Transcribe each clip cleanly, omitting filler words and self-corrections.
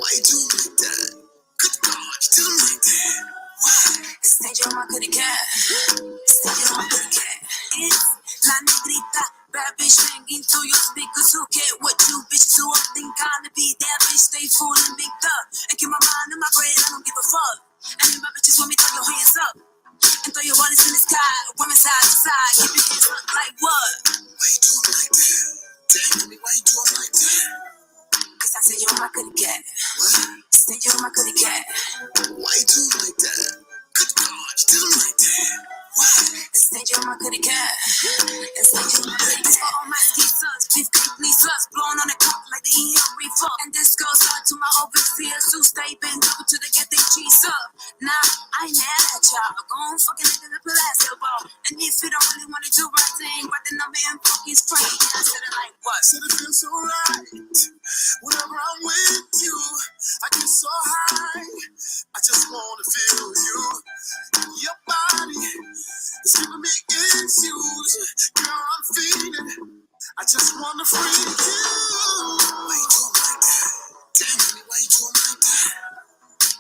Why you do like that? Good God, you do like that. Why? Stay on my good cat. Stay on my good cat. It's La Negrita. Bad bitch banging through your speakers. Who care what you bitches who up think I'll be that bitch? Stay fooling big up. And keep my mind in my brain. I don't give a fuck. And if my bitches want me, throw your hands up. And throw your wallets in the sky. Women side to side. Keep your hands up like what? Why you doing like that? Damn me, why you doing like that? Cause I said you're my good cat. What? Said you're my good cat. Why you doing like that? Good God, you doing like that? What? Said you're my good cat. And said you're my good cat. This for all my ski sons, beef company sluts, blowing on the cup like the EM refuck. And this goes out to my overseers who stay bent over to the get their cheese up. Nah, I ain't mad at y'all. Go on fucking nigga that play basketball. And if you don't really want to do right thing, write the number and fucking screen. I said it like what? Said it feels so right. Whenever I'm with you, I get so high. I just wanna feel you. Your body is giving me issues. Girl, I'm feeling. I just wanna free you. Why you doing like that? Damn me, why you doing like that?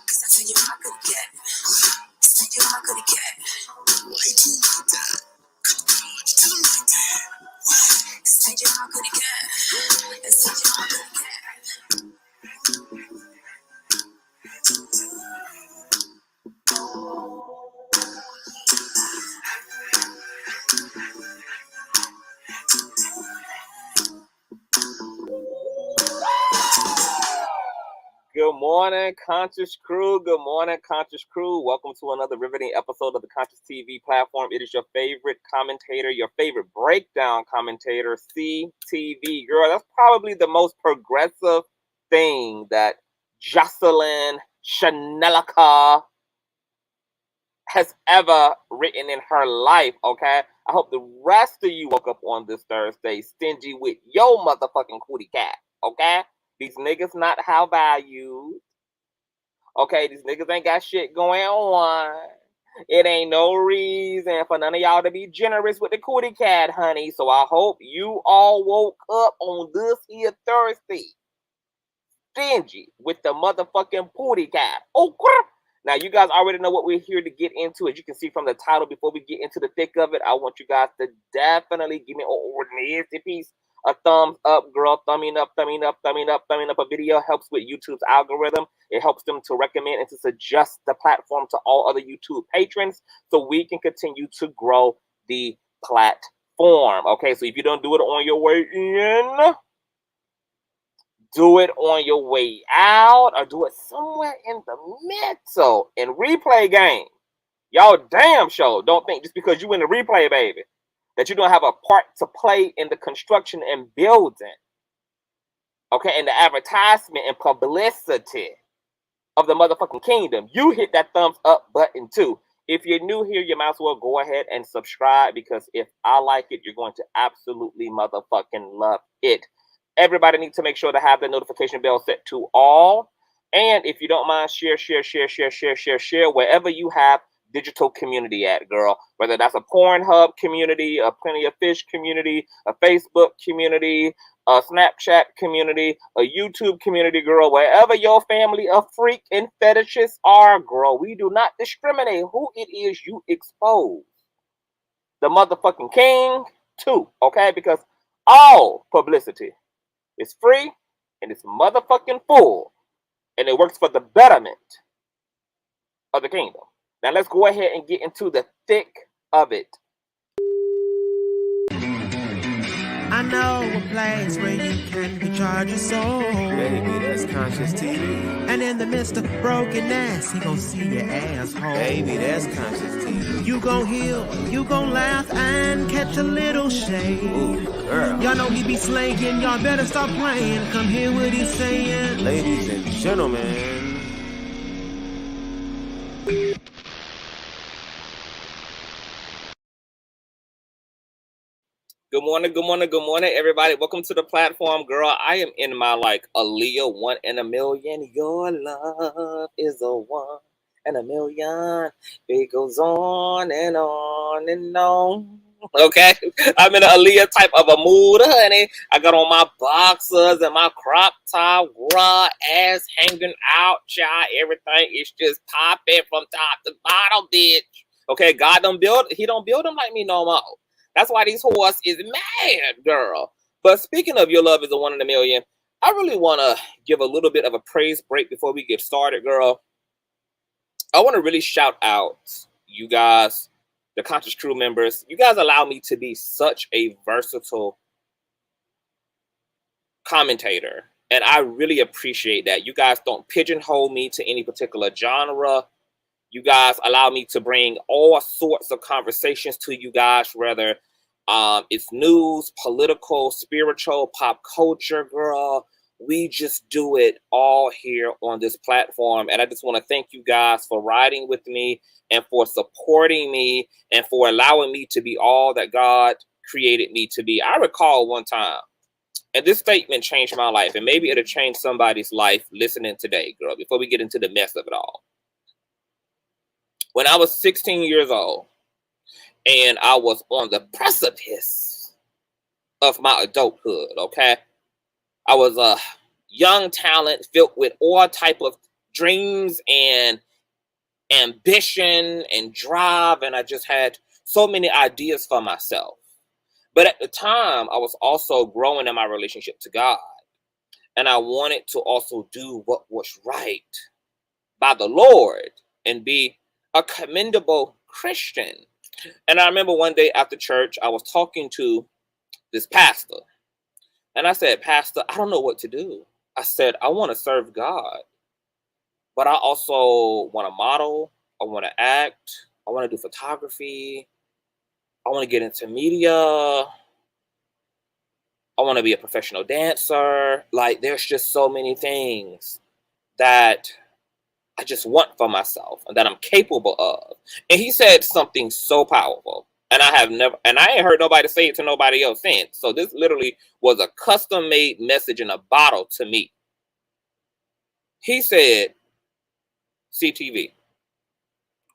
Cause I said you're my good cat. I said you're my good cat. Why you doing like that? Good God, you doing like that? Why? I said you're my good cat. I said you're my good cat. Good morning, Conscious Crew. Good morning, Conscious Crew. Welcome to another riveting episode of the Consciouztv platform. It is your favorite commentator, your favorite breakdown commentator, CTV. Girl, that's probably the most progressive thing that Joseline Hernandez has ever written in her life, okay? I hope the rest of you woke up on this Thursday stingy with your motherfucking cootie cat, okay? These niggas not how valued. Okay, these niggas ain't got shit going on. It ain't no reason for none of y'all to be generous with the cootie cat, honey. So I hope you all woke up on this here Thursday stingy with the motherfucking cootie cat. Oh, now you guys already know what we're here to get into. As you can see from the title, before we get into the thick of it, I want you guys to definitely give me a piece. A thumbs up, girl. Thumbing up. A video helps with YouTube's algorithm. It helps them to recommend and to suggest the platform to all other YouTube patrons so we can continue to grow the platform. Okay, so if you don't do it on your way in, do it on your way out or do it somewhere in the middle. In replay game, y'all damn sure don't think just because you in the replay, baby, that you don't have a part to play in the construction and building, okay, and the advertisement and publicity of the motherfucking kingdom. You hit that thumbs up button too. If you're new here, you might as well go ahead and subscribe because if I like it, you're going to absolutely motherfucking love it. Everybody needs to make sure to have the notification bell set to all. And if you don't mind, share wherever you have digital community at, girl. Whether that's a Pornhub community, a Plenty of Fish community, a Facebook community, a Snapchat community, a YouTube community, girl. Wherever your family of freak and fetishes are, girl. We do not discriminate who it is you expose. The motherfucking king, too, okay? Because all publicity is free and it's motherfucking full. And it works for the betterment of the kingdom. Now let's go ahead and get into the thick of it. I know a place where you can recharge your soul. Baby, that's Consciouztv. And in the midst of brokenness, he gon' see your asshole. Baby, that's Consciouztv. You gon' heal, you gon' laugh and catch a little shade. Ooh, girl. Y'all know he be slaying, y'all better stop playing. Come hear what he's saying. Ladies and gentlemen. Good morning, everybody. Welcome to the platform, girl. I am in my Aaliyah 1 in a million. Your love is a 1 in a million. It goes on and on and on. Okay, I'm in an Aaliyah type of a mood, honey. I got on my boxers and my crop top, raw ass hanging out, child. Everything is just popping from top to bottom, bitch. Okay, God don't build, he don't build them like me no more. That's why these horse is mad, girl. But speaking of your love is a 1 in a million, I really want to give a little bit of a praise break before we get started, girl. I want to really shout out you guys, the Conscious crew members. You guys allow me to be such a versatile commentator, and I really appreciate that. You guys don't pigeonhole me to any particular genre. You guys allow me to bring all sorts of conversations to you guys, whether it's news, political, spiritual, pop culture, girl. We just do it all here on this platform. And I just want to thank you guys for riding with me and for supporting me and for allowing me to be all that God created me to be. I recall one time, and this statement changed my life, and maybe it'll change somebody's life listening today, girl, before we get into the mess of it all. When I was 16 years old and I was on the precipice of my adulthood, okay? I was a young talent filled with all type of dreams and ambition and drive, and I just had so many ideas for myself. But at the time, I was also growing in my relationship to God, and I wanted to also do what was right by the Lord and be a commendable Christian. And I remember one day after church, I was talking to this pastor. And I said, Pastor, I don't know what to do. I said, I want to serve God, but I also want to model. I want to act. I want to do photography. I want to get into media. I want to be a professional dancer. Like, there's just so many things that I just want for myself and that I'm capable of. And he said something so powerful. And I ain't heard nobody say it to nobody else since. So this literally was a custom made message in a bottle to me. He said, CTV,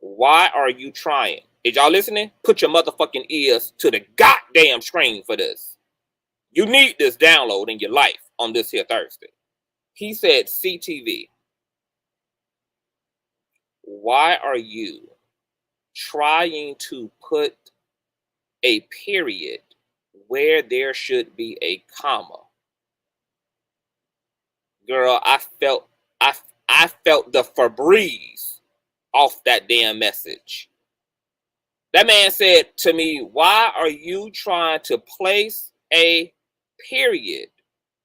why are you trying? Is y'all listening? Put your motherfucking ears to the goddamn screen for this. You need this download in your life on this here Thursday. He said, CTV, why are you trying to put a period where there should be a comma? Girl, I felt the Febreze off that damn message. That man said to me, why are you trying to place a period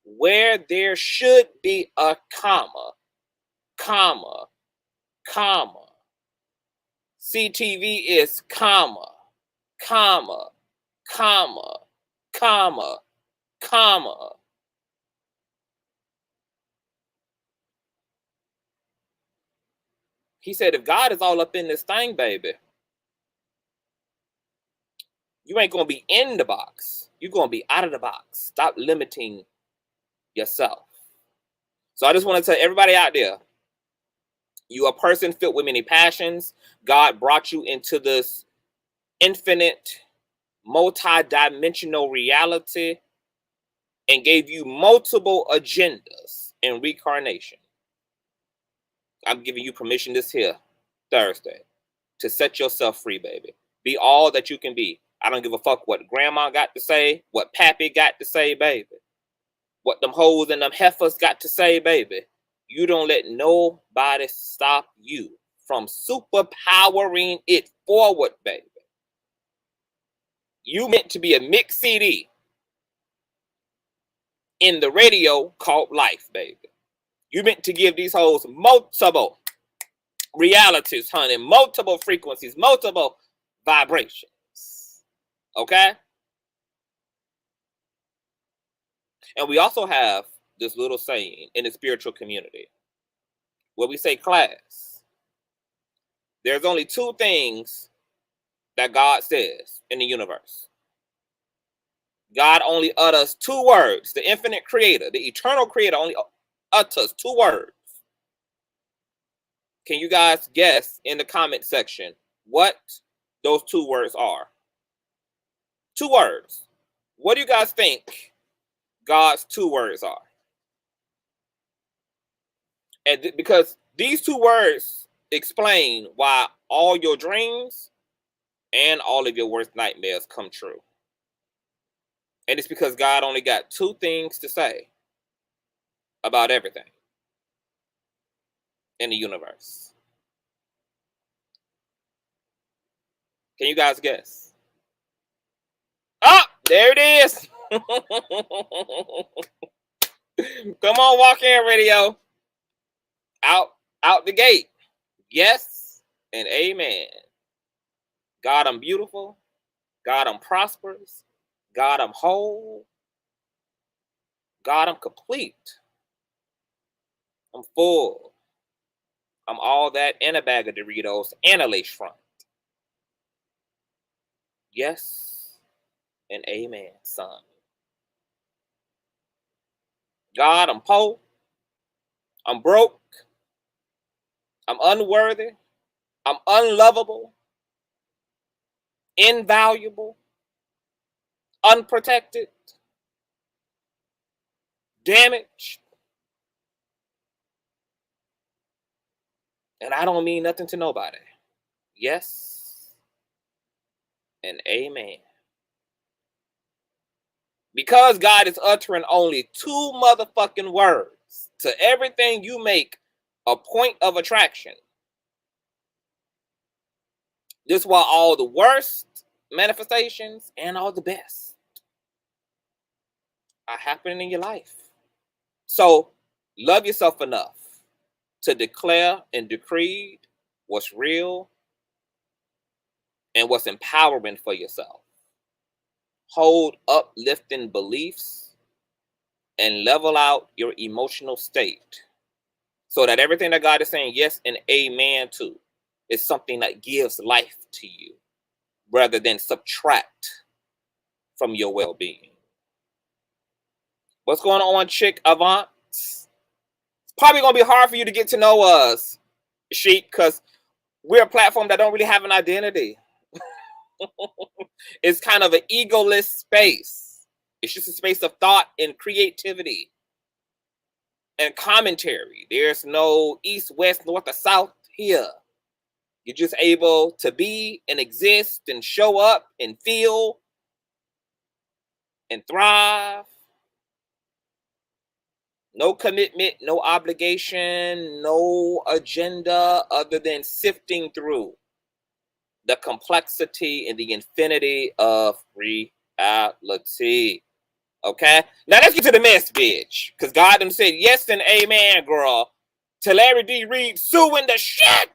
where there should be a comma, comma, comma? CTV is comma, comma, comma, comma, comma. He said, if God is all up in this thing, baby, you ain't going to be in the box. You're going to be out of the box. Stop limiting yourself. So I just want to tell everybody out there, you are a person filled with many passions. God brought you into this infinite, multi-dimensional reality and gave you multiple agendas in reincarnation. I'm giving you permission this here Thursday to set yourself free, baby. Be all that you can be. I don't give a fuck what grandma got to say, what pappy got to say, baby. What them hoes and them heifers got to say, baby. You don't let nobody stop you from superpowering it forward, baby. You meant to be a mixed CD in the radio called life, baby. You meant to give these hoes multiple realities, honey, multiple frequencies, multiple vibrations. Okay? And we also have this little saying in the spiritual community where we say, class, there's only two things that God says in the universe. God only utters two words. The infinite creator, the eternal creator only utters two words. Can you guys guess in the comment section what those two words are? 2 words. What do you guys think God's 2 words are? And because these 2 words explain why all your dreams and all of your worst nightmares come true. And it's because God only got 2 things to say about everything in the universe. Can you guys guess? Oh, there it is. Come on, walk in radio. Out the gate. Yes and amen. God, I'm beautiful. God, I'm prosperous. God, I'm whole. God, I'm complete. I'm full. I'm all that and a bag of Doritos and a lace front. Yes and amen, son. God, I'm poor. I'm broke. I'm unworthy. I'm unlovable. Invaluable. Unprotected. Damaged. And I don't mean nothing to nobody. Yes and amen. Because God is uttering only 2 motherfucking words to everything you make a point of attraction. This is why all the worst manifestations and all the best are happening in your life. So love yourself enough to declare and decree what's real and what's empowering for yourself. Hold uplifting beliefs and level out your emotional state so that everything that God is saying yes and amen to is something that gives life to you rather than subtract from your well-being. What's going on, Chick Avant? It's probably going to be hard for you to get to know us, Sheik, because we're a platform that don't really have an identity. It's kind of an egoless space. It's just a space of thought and creativity and commentary. There's no east, west, north, or south here. You're just able to be and exist and show up and feel and thrive. No commitment, no obligation, no agenda other than sifting through the complexity and the infinity of reality. Okay? Now let's get to the mess, bitch. Because God done said yes and amen, girl, to Larry D. Reid suing the shit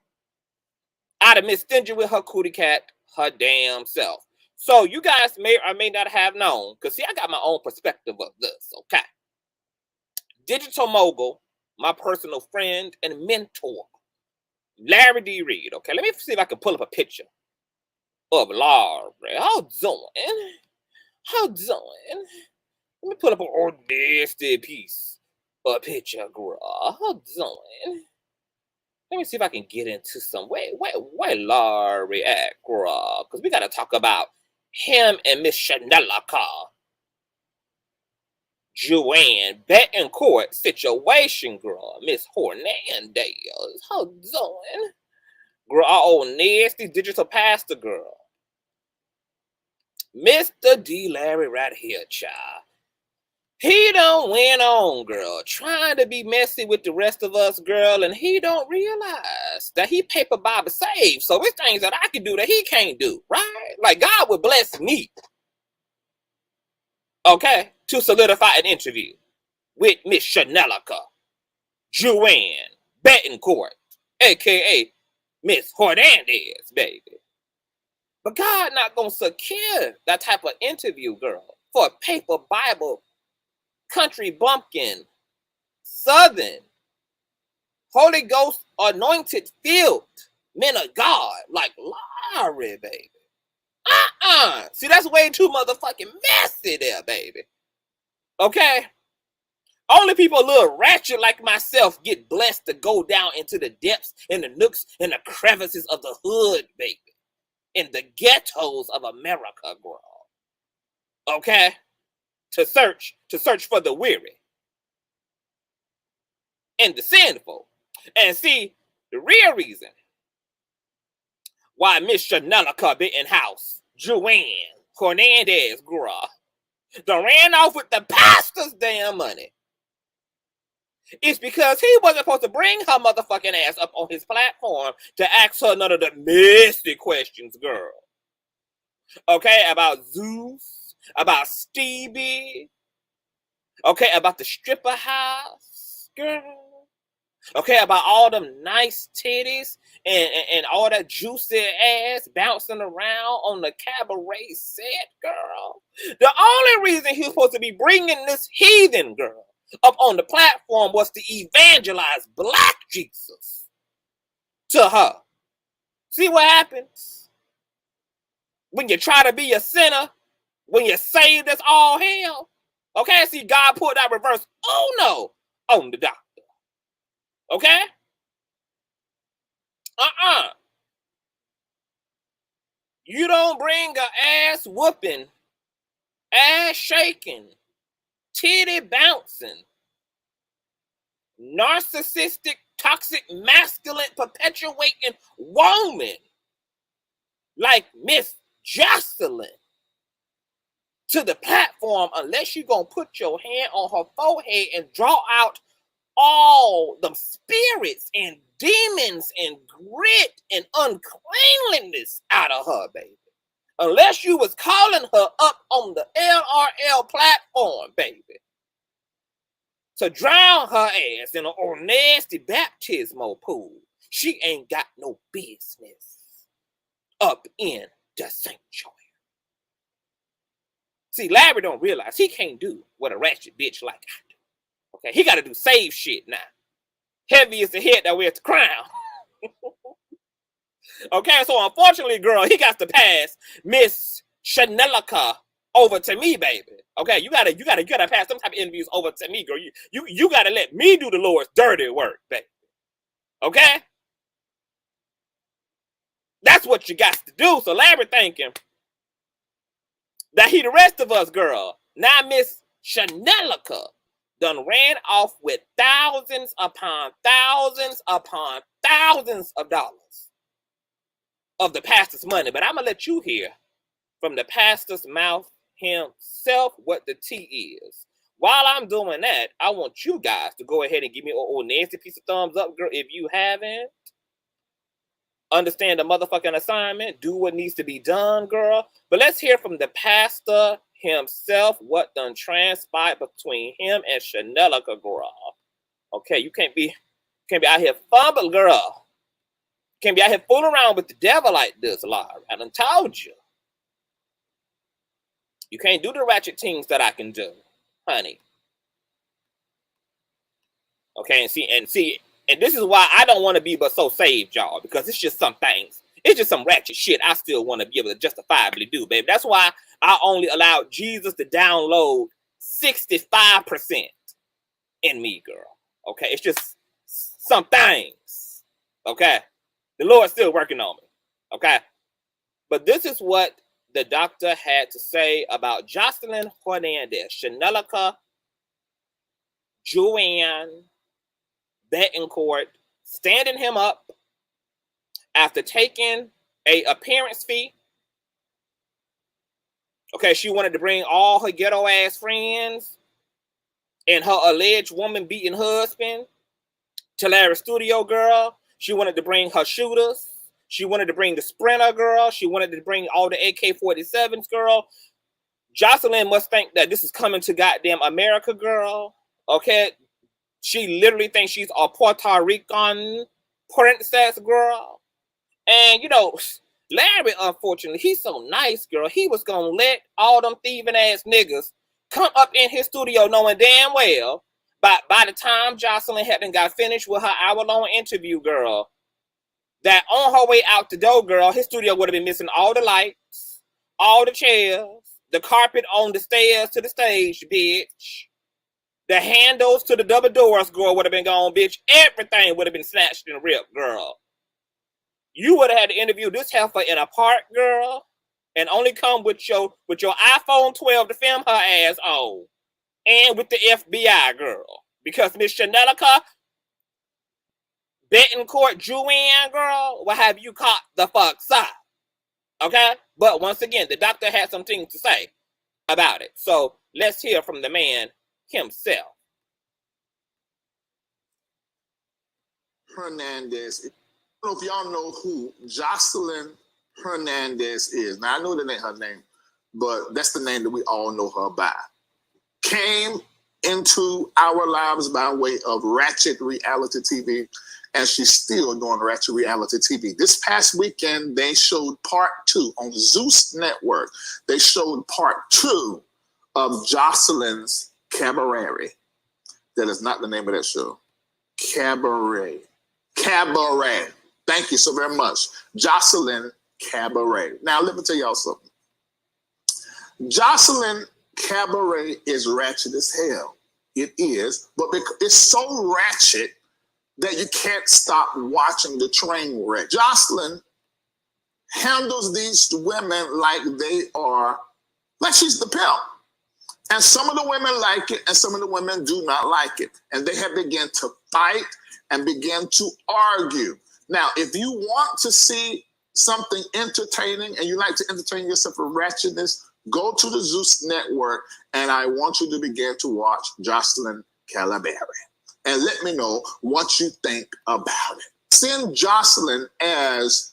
out of Miss Stingy with her cootie cat, her damn self. So you guys may or may not have known, because see, I got my own perspective of this, okay? Digital mogul, my personal friend and mentor, Larry D. Reid, okay? Let me see if I can pull up a picture of Larry. How doing? How doing? Let me pull up an old nasty piece of a picture, girl. How doing? Let me see if I can get into some. Where Larry at, girl? Because we got to talk about him and Miss Chanelica. Joanne Betancourt situation, girl. Miss Hernandez. How doing? Girl, our old nasty digital pastor, girl. Mr. D. Larry right here, child. He done went on, girl, trying to be messy with the rest of us, girl, and he don't realize that he paper Bible saved. So it's things that I can do that he can't do, right? Like God would bless me, okay, to solidify an interview with Miss Chanelica, Joanne Betancourt, a.k.a. Miss Hernandez, baby. But God not going to secure that type of interview, girl, for a paper Bible country bumpkin, Southern, Holy Ghost anointed filled men of God like Larry, baby. See, that's way too motherfucking messy there, baby. Okay? Only people a little ratchet like myself get blessed to go down into the depths and the nooks and the crevices of the hood, baby. In the ghettos of America, girl. okay, to search for the weary and the sinful. And see, the real reason why Miss Chanelica bitten house, Joseline Hernandez, girl, done ran off with the pastor's damn money. It's because he wasn't supposed to bring her motherfucking ass up on his platform to ask her none of the messy questions, girl. Okay, about Zeus, about Stevie, okay, about the stripper house, girl. Okay, about all them nice titties and all that juicy ass bouncing around on the Cabaret set, girl. The only reason he was supposed to be bringing this heathen girl up on the platform was to evangelize Black Jesus to her. See what happens when you try to be a sinner, when you say this all hell? Okay, see, God put that reverse oh no on the doctor. Okay? You don't bring a ass whooping, ass shaking, titty bouncing, narcissistic, toxic, masculine, perpetuating woman like Miss Joseline to the platform unless you're going to put your hand on her forehead and draw out all them spirits and demons and grit and uncleanliness out of her, baby. Unless you was calling her up on the LRL platform, baby, to drown her ass in an old nasty baptismal pool. She ain't got no business up in the sanctuary. See, Larry don't realize he can't do what a ratchet bitch like I do. Okay, he got to do save shit now. Heavy is the head that wears the crown. Okay, so unfortunately, girl, he got to pass Miss Chanelica over to me, baby. Okay, you gotta pass some type of interviews over to me, girl. You gotta let me do the Lord's dirty work, baby. Okay, that's what you got to do. So Larry thinking that he the rest of us, girl. Now Miss Chanelica done ran off with thousands upon thousands upon thousands of dollars of the pastor's money. But I'm gonna let you hear from the pastor's mouth himself what the tea is. While I'm doing that, I want you guys to go ahead and give me a old nasty piece of thumbs up, girl, if you haven't. Understand the motherfucking assignment. Do what needs to be done, girl. But let's hear from the pastor himself what done transpired between him and Chanelica, girl. Okay, you can't be out here fumbling, girl. Can't be out here fooling around with the devil like this, Laura. I done told you. You can't do the ratchet things that I can do, honey. Okay, and see, and this is why I don't want to be but so saved, y'all, because it's just some things. It's just some ratchet shit I still want to be able to justifiably do, baby. That's why I only allowed Jesus to download 65% in me, girl. Okay, it's just some things. Okay, the Lord's still working on me. Okay, but this is what the doctor had to say about Joseline Hernandez, Chanelica, Joanne Betancourt, standing him up after taking a appearance fee. Okay, she wanted to bring all her ghetto ass friends and her alleged woman beating husband to Larry's studio, girl. She wanted to bring her shooters. She wanted to bring the Sprinter, girl. She wanted to bring all the AK-47s, girl. Joseline must think that this is coming to goddamn America, girl. Okay? She literally thinks she's a Puerto Rican princess, girl. And, you know, Larry, unfortunately, he's so nice, girl. He was going to let all them thieving ass niggas come up in his studio knowing damn well by the time Joseline hadn't got finished with her hour-long interview, girl, that on her way out the door, girl, his studio would have been missing all the lights, all the chairs, the carpet on the stairs to the stage, bitch. The handles to the double doors, girl, would have been gone, bitch. Everything would have been snatched and ripped, girl. You would have had to interview this heifer in a park, girl. and only come with your iPhone 12 to film her ass on, and with the FBI girl, because Miss Chanelica Betancourt Juan girl will have you caught the fuck side. Okay? But once again, the doctor had some things to say about it. So let's hear from the man himself. Hernandez. I don't know if y'all know who Joseline Hernandez is. Now, I know that ain't her name, but that's the name that we all know her by. Came into our lives by way of ratchet reality TV, and she's still doing ratchet reality TV. This past weekend, they showed part 2 on Zeus Network. They showed part 2 of Joseline's Cabaret. That is not the name of that show. Cabaret. Cabaret. Thank you so very much. Joseline Cabaret. Now, let me tell y'all something. Joseline Cabaret is ratchet as hell. It is, but it's so ratchet that you can't stop watching the train wreck. Joseline handles these women like they are, like she's the pimp. And some of the women like it, and some of the women do not like it. And they have begun to fight and begin to argue. Now, if you want to see something entertaining and you like to entertain yourself with ratchetness, go to the Zeus Network, and I want you to begin to watch Joseline Cabaret. And let me know what you think about it. Seeing Joseline as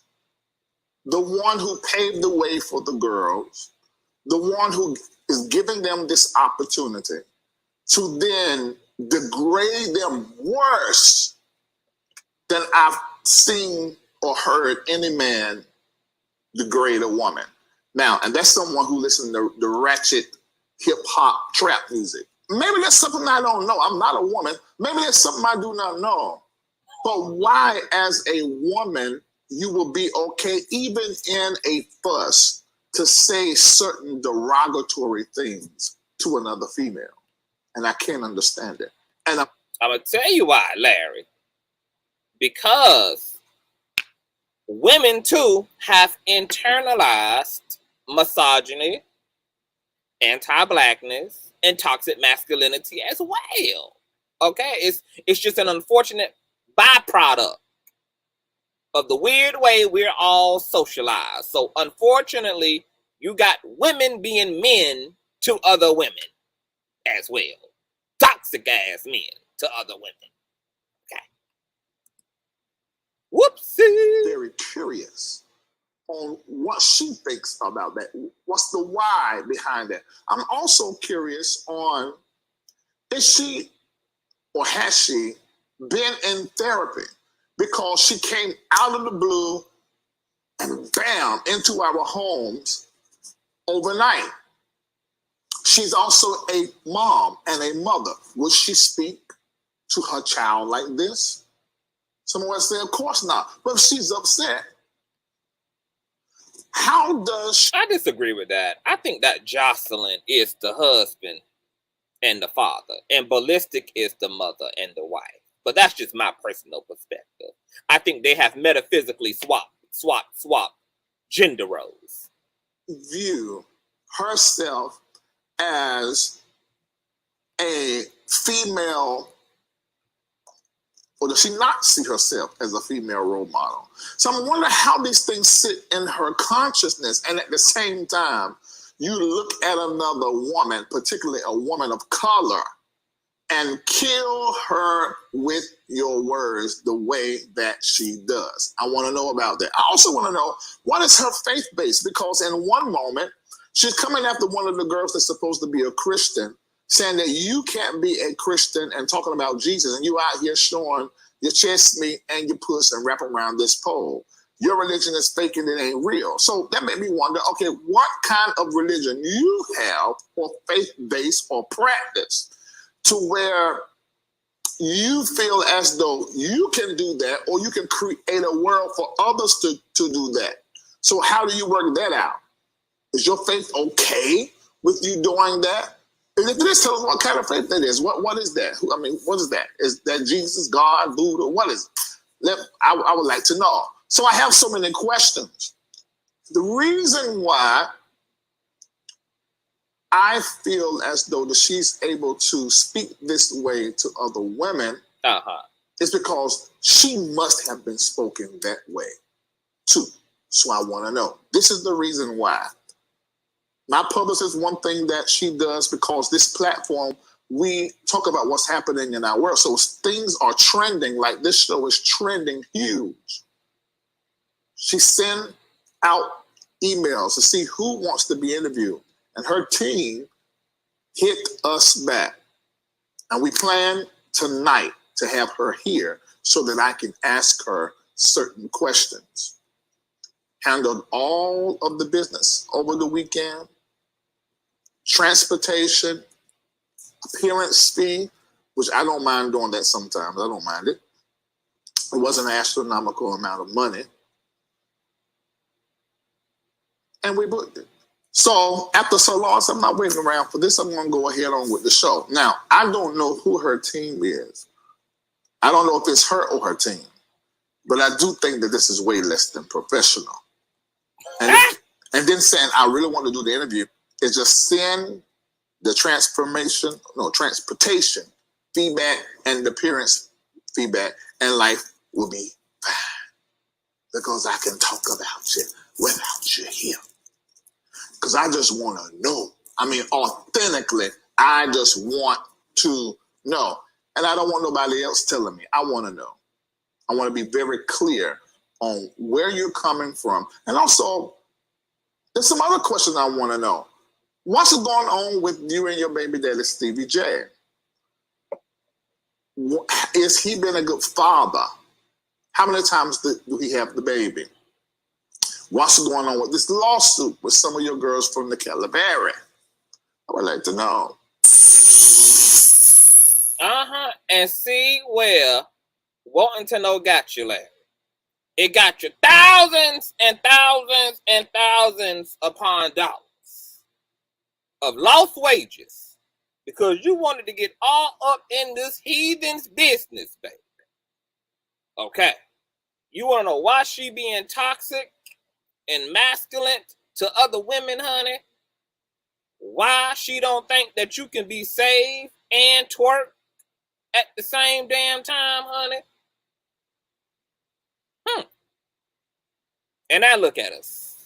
the one who paved the way for the girls, the one who is giving them this opportunity to then degrade them worse than I've seen or heard any man degrade a woman. Now, and that's someone who listens to the ratchet hip-hop trap music. Maybe that's something I don't know. I'm not a woman. Maybe that's something I do not know. But why, as a woman, you will be okay, even in a fuss, to say certain derogatory things to another female? And I can't understand it. And I'm going to tell you why, Larry. Because women, too, have internalized misogyny, anti-blackness, and toxic masculinity as well. Okay? It's just an unfortunate byproduct of the weird way we're all socialized. So, unfortunately, you got women being men to other women as well. Toxic ass men to other women. Okay. Whoopsie. very curious on what she thinks about that. What's the why behind that? I'm also curious on, is she or has she been in therapy? Because she came out of the blue and bam, into our homes overnight. She's also a mom and a mother. Would she speak to her child like this? Someone would say, of course not. But if she's upset, how does she... I disagree with that. I think that Joseline is the husband and the father, and Ballistic is the mother and the wife. But that's just my personal perspective. I think they have metaphysically swapped gender roles. View herself as a female, or does she not see herself as a female role model? So I'm wondering how these things sit in her consciousness, and at the same time, you look at another woman, particularly a woman of color, and kill her with your words the way that she does. I want to know about that. I also want to know, what is her faith base? Because in one moment, she's coming after one of the girls that's supposed to be a Christian, saying that you can't be a Christian and talking about Jesus, and you out here showing your chest meat and your puss and wrap around this pole. Your religion is fake and it ain't real. So that made me wonder, okay, what kind of religion you have, or faith base or practice, to where you feel as though you can do that, or you can create a world for others to do that. So how do you work that out? Is your faith okay with you doing that? And if it is, tell us what kind of faith that is. What is that? I mean, what is that? Is that Jesus, God, Buddha? What is it? I would like to know. So I have so many questions. The reason why I feel as though that she's able to speak this way to other women is because she must have been spoken that way too. So I want to know. This is the reason why. My publicist, one thing that she does, because this platform, we talk about what's happening in our world. So things are trending, like this show is trending huge. She sends out emails to see who wants to be interviewed. And her team hit us back. And we plan tonight to have her here so that I can ask her certain questions. Handled all of the business over the weekend. Transportation, appearance fee, which I don't mind doing that sometimes. I don't mind it. It wasn't an astronomical amount of money. And we booked it. So after so long, I'm not waiting around for this. I'm going to go ahead on with the show. Now, I don't know who her team is. I don't know if it's her or her team. But I do think that this is way less than professional. And then saying, I really want to do the interview, is just send the transportation feedback and the appearance feedback, and life will be fine. Because I can talk about you without you here. Because I just want to know. I mean, authentically, I just want to know. And I don't want nobody else telling me. I want to know. I want to be very clear on where you're coming from. And also, there's some other questions I want to know. What's going on with you and your baby daddy, Stevie J? Is he been a good father? How many times do he have the baby? What's going on with this lawsuit with some of your girls from the Cabaret? I would like to know. And see where wanting to know got you, Larry. It got you thousands and thousands and thousands upon dollars of lost wages because you wanted to get all up in this heathen's business, baby. Okay. You want to know why she being toxic and masculine to other women, honey? Why she don't think that you can be saved and twerk at the same damn time, honey? And now look at us.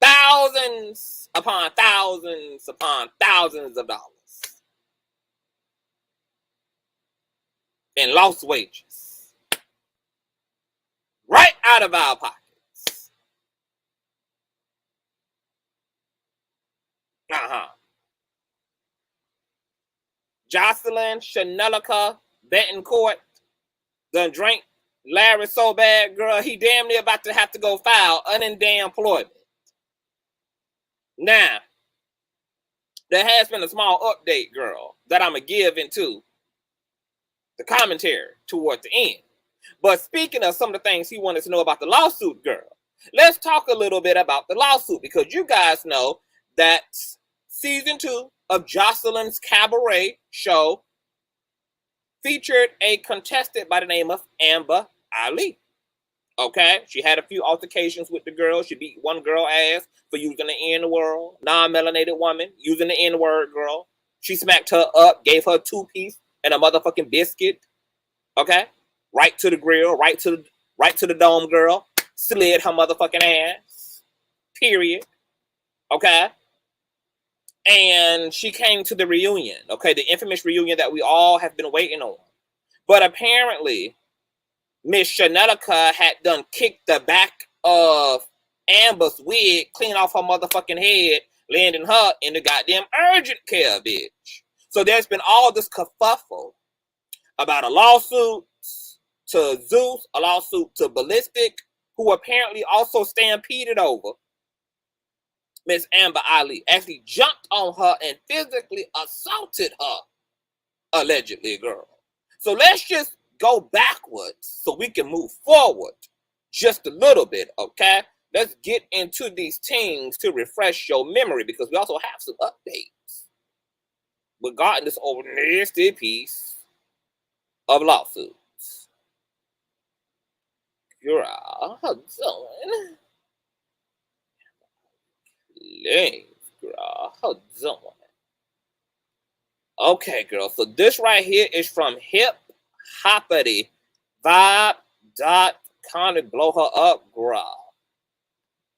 Thousands upon thousands upon thousands of dollars in lost wages. Right out of our pockets. Joseline Hernandez Betancourt done drank Larry so bad, girl, he damn near about to have to go file unendamn employment. Now, there has been a small update, girl, that I'm going to give into the commentary toward the end. But speaking of some of the things he wanted to know about the lawsuit, girl, let's talk a little bit about the lawsuit, because you guys know that season 2 of Joseline's Cabaret show featured a contestant by the name of Amber Ali. Okay, she had a few altercations with the girl. She beat one girl ass for using the N-word, non-melanated woman using the N-word, girl. She smacked her up, gave her a 2-piece and a motherfucking biscuit. Okay, right to the grill, right to the dome, girl. Slid her motherfucking ass. Period. Okay. And she came to the reunion. Okay, the infamous reunion that we all have been waiting on. But apparently, Miss Hernandez had done kicked the back of Amber's wig clean off her motherfucking head, landing her in the goddamn urgent care, bitch. So there's been all this kerfuffle about a lawsuit to Zeus, a lawsuit to Ballistic, who apparently also stampeded over Miss Amber Ali, actually jumped on her and physically assaulted her, allegedly, girl. So let's just go backwards so we can move forward just a little bit, okay? Let's get into these things to refresh your memory, because we also have some updates regarding this old nasty piece of lawsuits. Girl, how's it going? girl. Hold on. Okay, girl. So this right here is from Hip Hoppity Vibe.com to blow her up, girl.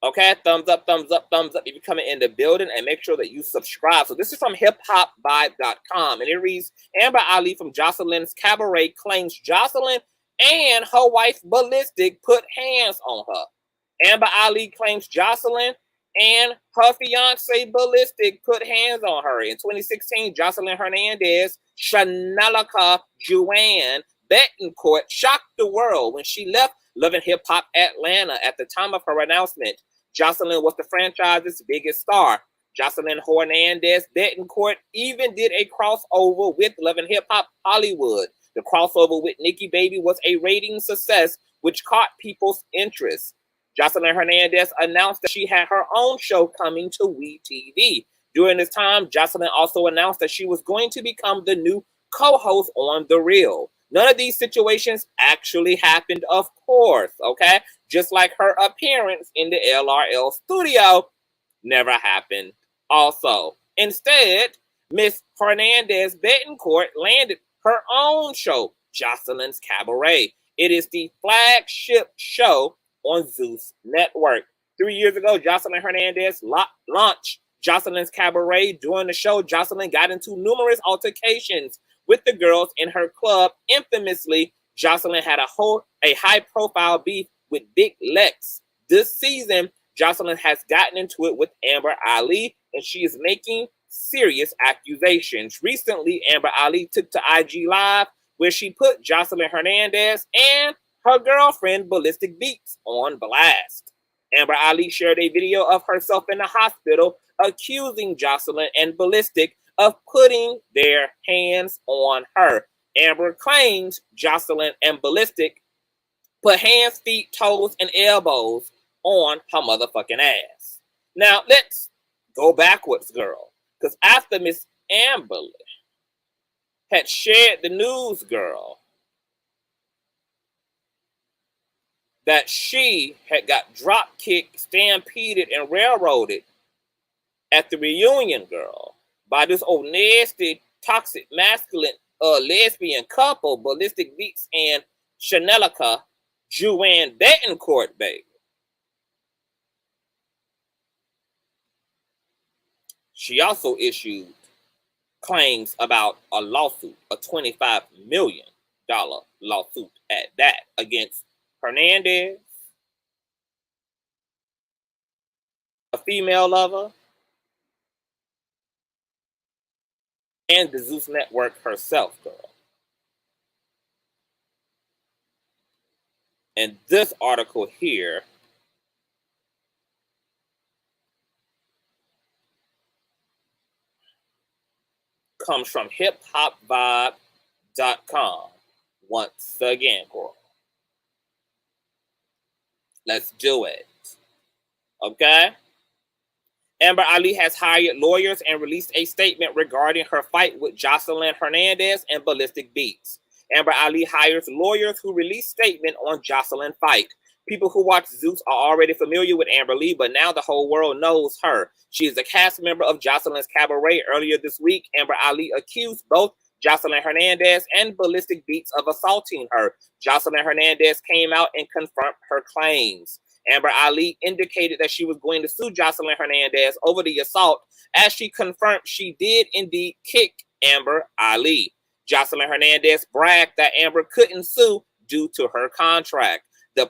Okay, thumbs up, thumbs up, thumbs up if you're coming in the building, and make sure that you subscribe. So this is from hiphopvibe.com, and it reads, Amber Ali from Joseline's Cabaret claims Joseline and her wife Ballistic put hands on her. Amber Ali claims Joseline and her fiance Ballistic put hands on her. In 2016, Joseline Hernandez, Shanalaka Juan Betancourt shocked the world when she left Love and Hip Hop Atlanta at the time of her announcement. Joseline was the franchise's biggest star. Joseline Hernandez Betancourt even did a crossover with Love and Hip Hop Hollywood. The crossover with Nikki Baby was a rating success, which caught people's interest. Joseline Hernandez announced that she had her own show coming to We TV. During this time, Joseline also announced that she was going to become the new co-host on The Real. None of these situations actually happened, of course, okay? Just like her appearance in the LRL studio never happened also. Instead, Miss Hernandez Betancourt landed her own show, Joseline's Cabaret. It is the flagship show on Zeus Network. 3 years ago, Joseline Hernandez launched Joseline's Cabaret. During the show, Joseline got into numerous altercations with the girls in her club. Infamously, Joseline had a high-profile beef with Big Lex. This season, Joseline has gotten into it with Amber Ali, and she is making serious accusations. Recently, Amber Ali took to IG Live, where she put Joseline Hernandez and her girlfriend Ballistic Beats on blast. Amber Ali shared a video of herself in the hospital, accusing Joseline and Ballistic of putting their hands on her. Amber claims Joseline and Ballistic put hands, feet, toes, and elbows on her motherfucking ass. Now, let's go backwards, girl. Because after Miss Amber had shared the news, girl, that she had got drop kicked, stampeded, and railroaded at the reunion, girl, by this old nasty, toxic, masculine, lesbian couple, Ballistic Beats and Shanelika Juan Betancourt, baby. She also issued claims about a lawsuit, a $25 million lawsuit at that, against Hernandez, a female lover, and the Zeus Network herself, girl. And this article here comes from hiphopvibe.com. Once again, girl. Let's do it. Okay? Amber Ali has hired lawyers and released a statement regarding her fight with Joseline Hernandez and Ballistic Beats. Amber Ali hires lawyers who release statement on Joseline fight. People who watch Zeus are already familiar with Amber Lee, but now the whole world knows her. She is a cast member of Joseline's Cabaret. Earlier this week, Amber Ali accused both Joseline Hernandez and Ballistic Beats of assaulting her. Joseline Hernandez came out and confirmed her claims. Amber Ali indicated that she was going to sue Joseline Hernandez over the assault, as she confirmed she did indeed kick Amber Ali. Joseline Hernandez bragged that Amber couldn't sue due to her contract. The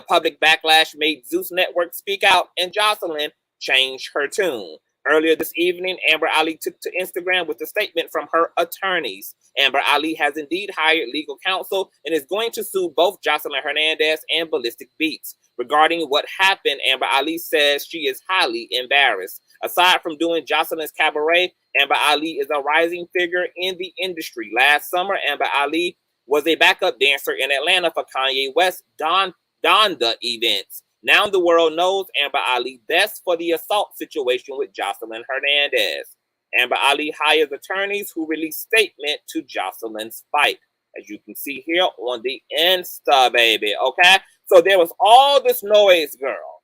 public backlash made Zeus Network speak out, and Joseline changed her tune. Earlier this evening, Amber Ali took to Instagram with a statement from her attorneys. Amber Ali has indeed hired legal counsel and is going to sue both Joseline Hernandez and Ballistic Beats. Regarding what happened, Amber Ali says she is highly embarrassed. Aside from doing Joseline's Cabaret, Amber Ali is a rising figure in the industry. Last summer, Amber Ali was a backup dancer in Atlanta for Kanye West's Donda events. Now the world knows Amber Ali best for the assault situation with Joseline Hernandez. Amber Ali hires attorneys who release statement to Joseline's fight, as you can see here on the Insta, baby, okay? So there was all this noise, girl,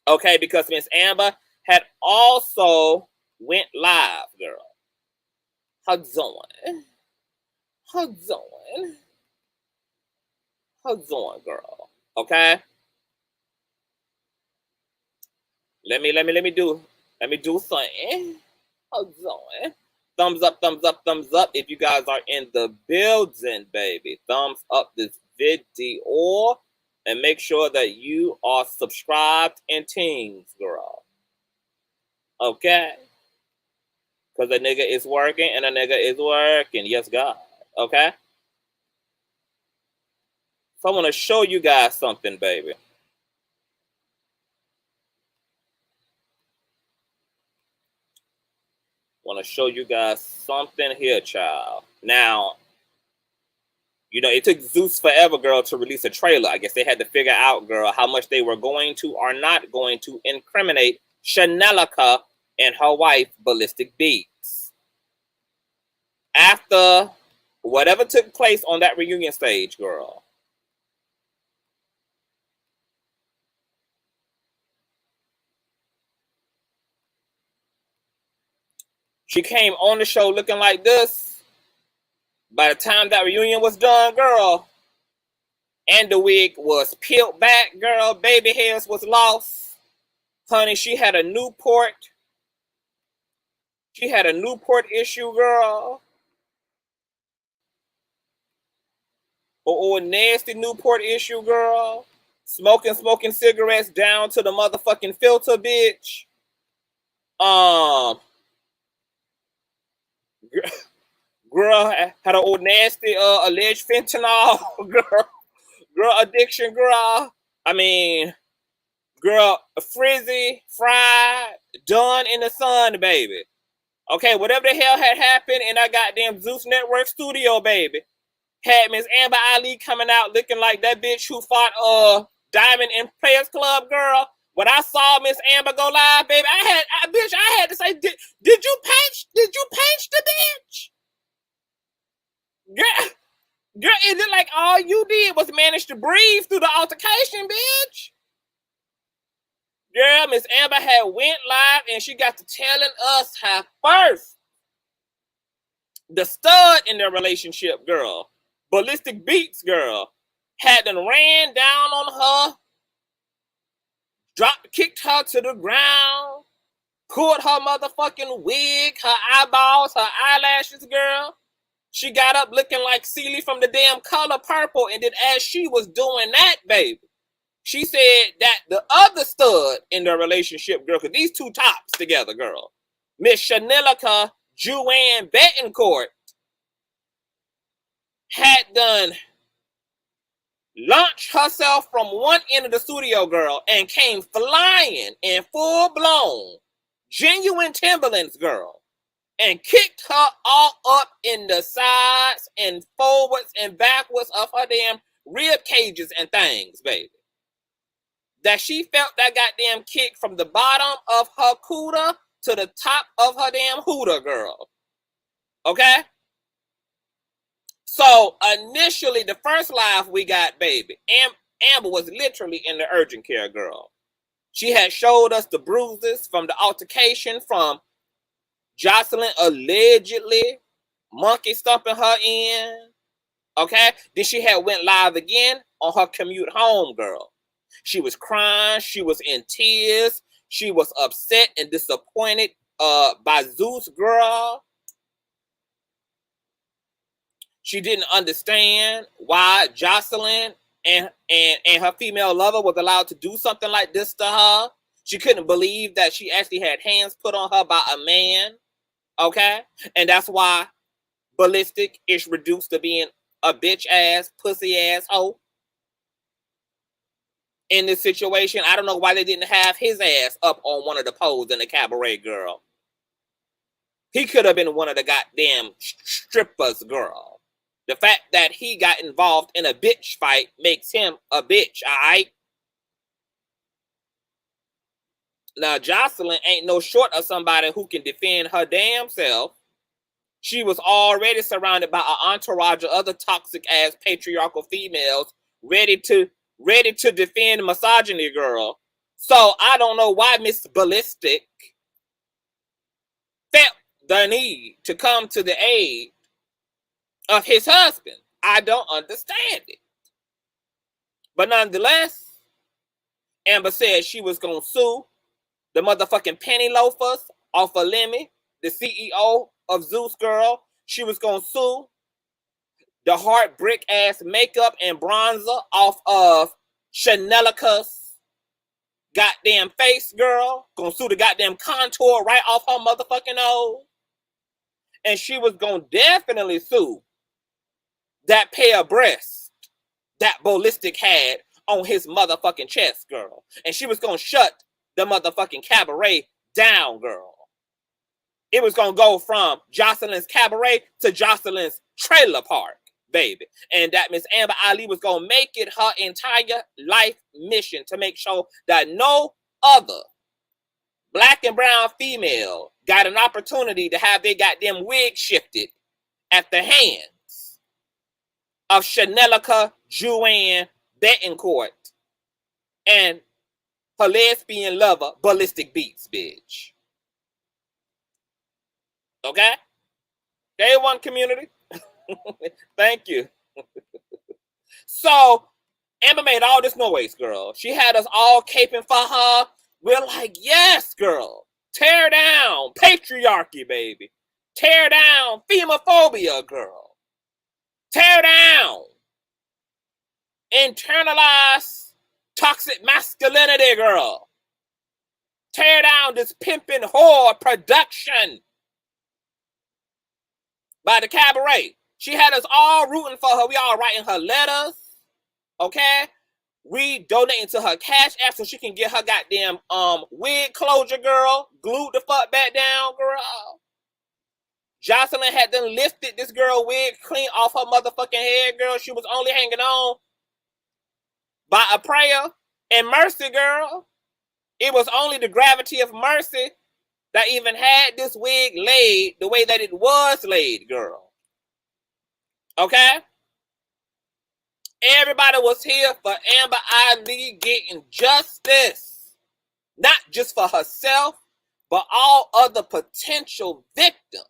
okay, because Miss Amber had also went live, girl. How doing? How doing? How doing, girl? Okay. Let me do something. How doing? Thumbs up, thumbs up, thumbs up if you guys are in the building, baby. Thumbs up this video and make sure that you are subscribed and things, girl. Okay? Because a nigga is working and a nigga is working. Yes, God. Okay? So I want to show you guys something, baby. Want to show you guys something here, child. Now, you know, it took Zeus forever, girl, to release a trailer. I guess they had to figure out, girl, how much they were going to or not going to incriminate Chileeeeeee and her wife, Ballistic Beats. After whatever took place on that reunion stage, girl, she came on the show looking like this. By the time that reunion was done, girl, and the wig was peeled back, girl, baby hairs was lost. Honey, she had a Newport. She had a Newport issue, girl. Or nasty Newport issue, girl. Smoking cigarettes down to the motherfucking filter, bitch. Girl had an old nasty alleged fentanyl, girl addiction, girl. I mean, girl, frizzy, fried, done in the sun, baby. Okay, whatever the hell had happened in that goddamn Zeus Network studio, baby, had Miss Amber Ali coming out looking like that bitch who fought Diamond in Players Club, girl. When I saw Miss Amber go live, baby, I had to say, did you paint the bitch? Girl, is it like all you did was manage to breathe through the altercation, bitch? Girl, Miss Amber had went live and she got to telling us how first the stud in their relationship, girl, Ballistic Beats, girl, had done ran down on her, kicked her to the ground, pulled her motherfucking wig, her eyeballs, her eyelashes, girl. She got up looking like Celie from the damn Color Purple, and then as she was doing that, baby, she said that the other stud in their relationship, girl, because these two tops together, girl, Miss Chileeeeeee Joanne Betancourt, had done launched herself from one end of the studio, girl, and came flying in full-blown genuine Timberlands, girl, and kicked her all up in the sides and forwards and backwards of her damn rib cages and things, baby. That she felt that goddamn kick from the bottom of her cooter to the top of her damn hooter, girl. Okay? So, initially, the first live we got, baby, Amber was literally in the urgent care, girl. She had showed us the bruises from the altercation from Joseline allegedly monkey stumping her in. Okay? Then she had went live again on her commute home, girl. She was crying. She was in tears. She was upset and disappointed by Zeus, girl. She didn't understand why Joseline and her female lover was allowed to do something like this to her. She couldn't believe that she actually had hands put on her by a man. Okay? And that's why Ballistic is reduced to being a bitch ass, pussy ass hoe. In this situation, I don't know why they didn't have his ass up on one of the poles in the Cabaret, girl. He could have been one of the goddamn strippers, girl. The fact that he got involved in a bitch fight makes him a bitch, all right? Now, Joseline ain't no short of somebody who can defend her damn self. She was already surrounded by an entourage of other toxic-ass patriarchal females ready to defend misogyny, girl. So I don't know why Miss Ballistic felt the need to come to the aid of his husband. I don't understand it. But nonetheless, Amber said she was going to sue the motherfucking penny loafers off of Lemmy, the CEO of Zeus Girl. She was going to sue the heartbreak ass makeup and bronzer off of Chanelica's goddamn face, girl. Gonna sue the goddamn contour right off her motherfucking nose. And she was gonna definitely sue that pair of breasts that Ballistic had on his motherfucking chest, girl. And she was gonna shut the motherfucking cabaret down, girl. It was gonna go from Joseline's cabaret to Joseline's trailer park, baby. And that Miss Amber Ali was gonna make it her entire life mission to make sure that no other black and brown female got an opportunity to have their goddamn wig shifted at the hands of Chanelica Joanne Betancourt and her lesbian lover, Ballistic Beats, bitch. Okay? Day one community. Thank you. So, Amber made all this noise, girl. She had us all caping for her. We're like, yes, girl. Tear down patriarchy, baby. Tear down femophobia, girl. Tear down internalized toxic masculinity, girl. Tear down this pimping whore production by the Cabaret. She had us all rooting for her. We all writing her letters, okay? We donating to her cash app so she can get her goddamn wig closure, girl. Glued the fuck back down, girl. Joseline had done lifted this girl wig clean off her motherfucking head, girl. She was only hanging on by a prayer and mercy, girl. It was only the gravity of mercy that even had this wig laid the way that it was laid, girl. Okay? Everybody was here for Amber Ali getting justice. Not just for herself, but all other potential victims.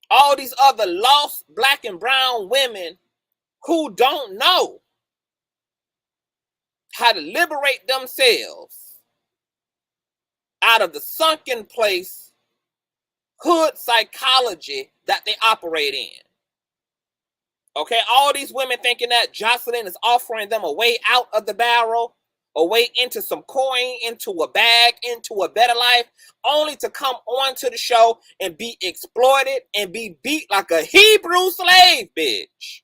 All these other lost black and brown women who don't know how to liberate themselves out of the sunken place hood psychology that they operate in. Okay, all these women thinking that Joseline is offering them a way out of the barrel, a way into some coin, into a bag, into a better life, only to come onto the show and be exploited and be beat like a Hebrew slave, bitch.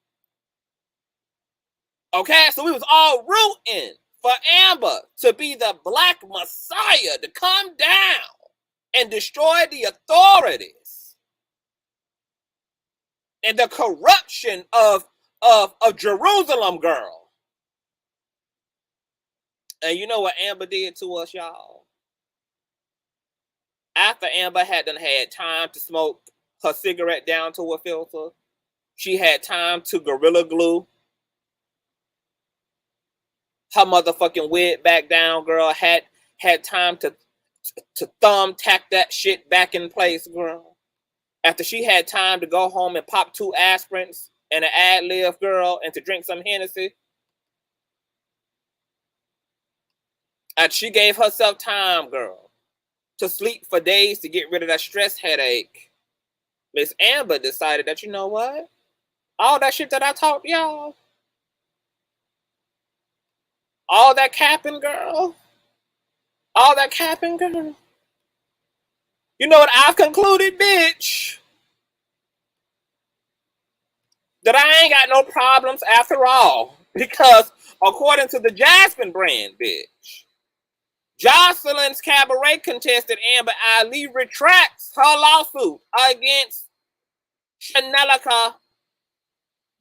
Okay, so we was all rooting for Amber to be the black messiah, to come down and destroy the authorities and the corruption of Jerusalem, girl. And you know what Amber did to us, y'all? After Amber had time to smoke her cigarette down to a filter, she had time to Gorilla Glue her motherfucking wig back down, girl. Had time to thumbtack that shit back in place, girl. After she had time to go home and pop 2 aspirins and an ad-lib, girl, and to drink some Hennessy. And she gave herself time, girl, to sleep for days to get rid of that stress headache. Miss Amber decided that, you know what? All that shit that I taught y'all, all that capping, girl, all that capping, girl. You know what I've concluded, bitch? That I ain't got no problems after all. Because according to the Jasmine brand, bitch, Joseline's Cabaret contestant Amber Ali retracts her lawsuit against Chanelica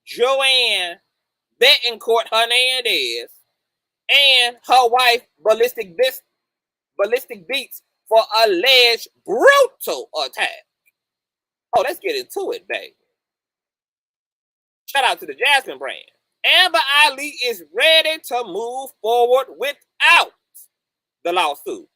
Joanne Betancourt Hernandez and her wife Ballistic Beats for alleged brutal attack. Oh, let's get into it, baby. Shout out to the Jasmine brand. Amber Ali is ready to move forward with the lawsuit.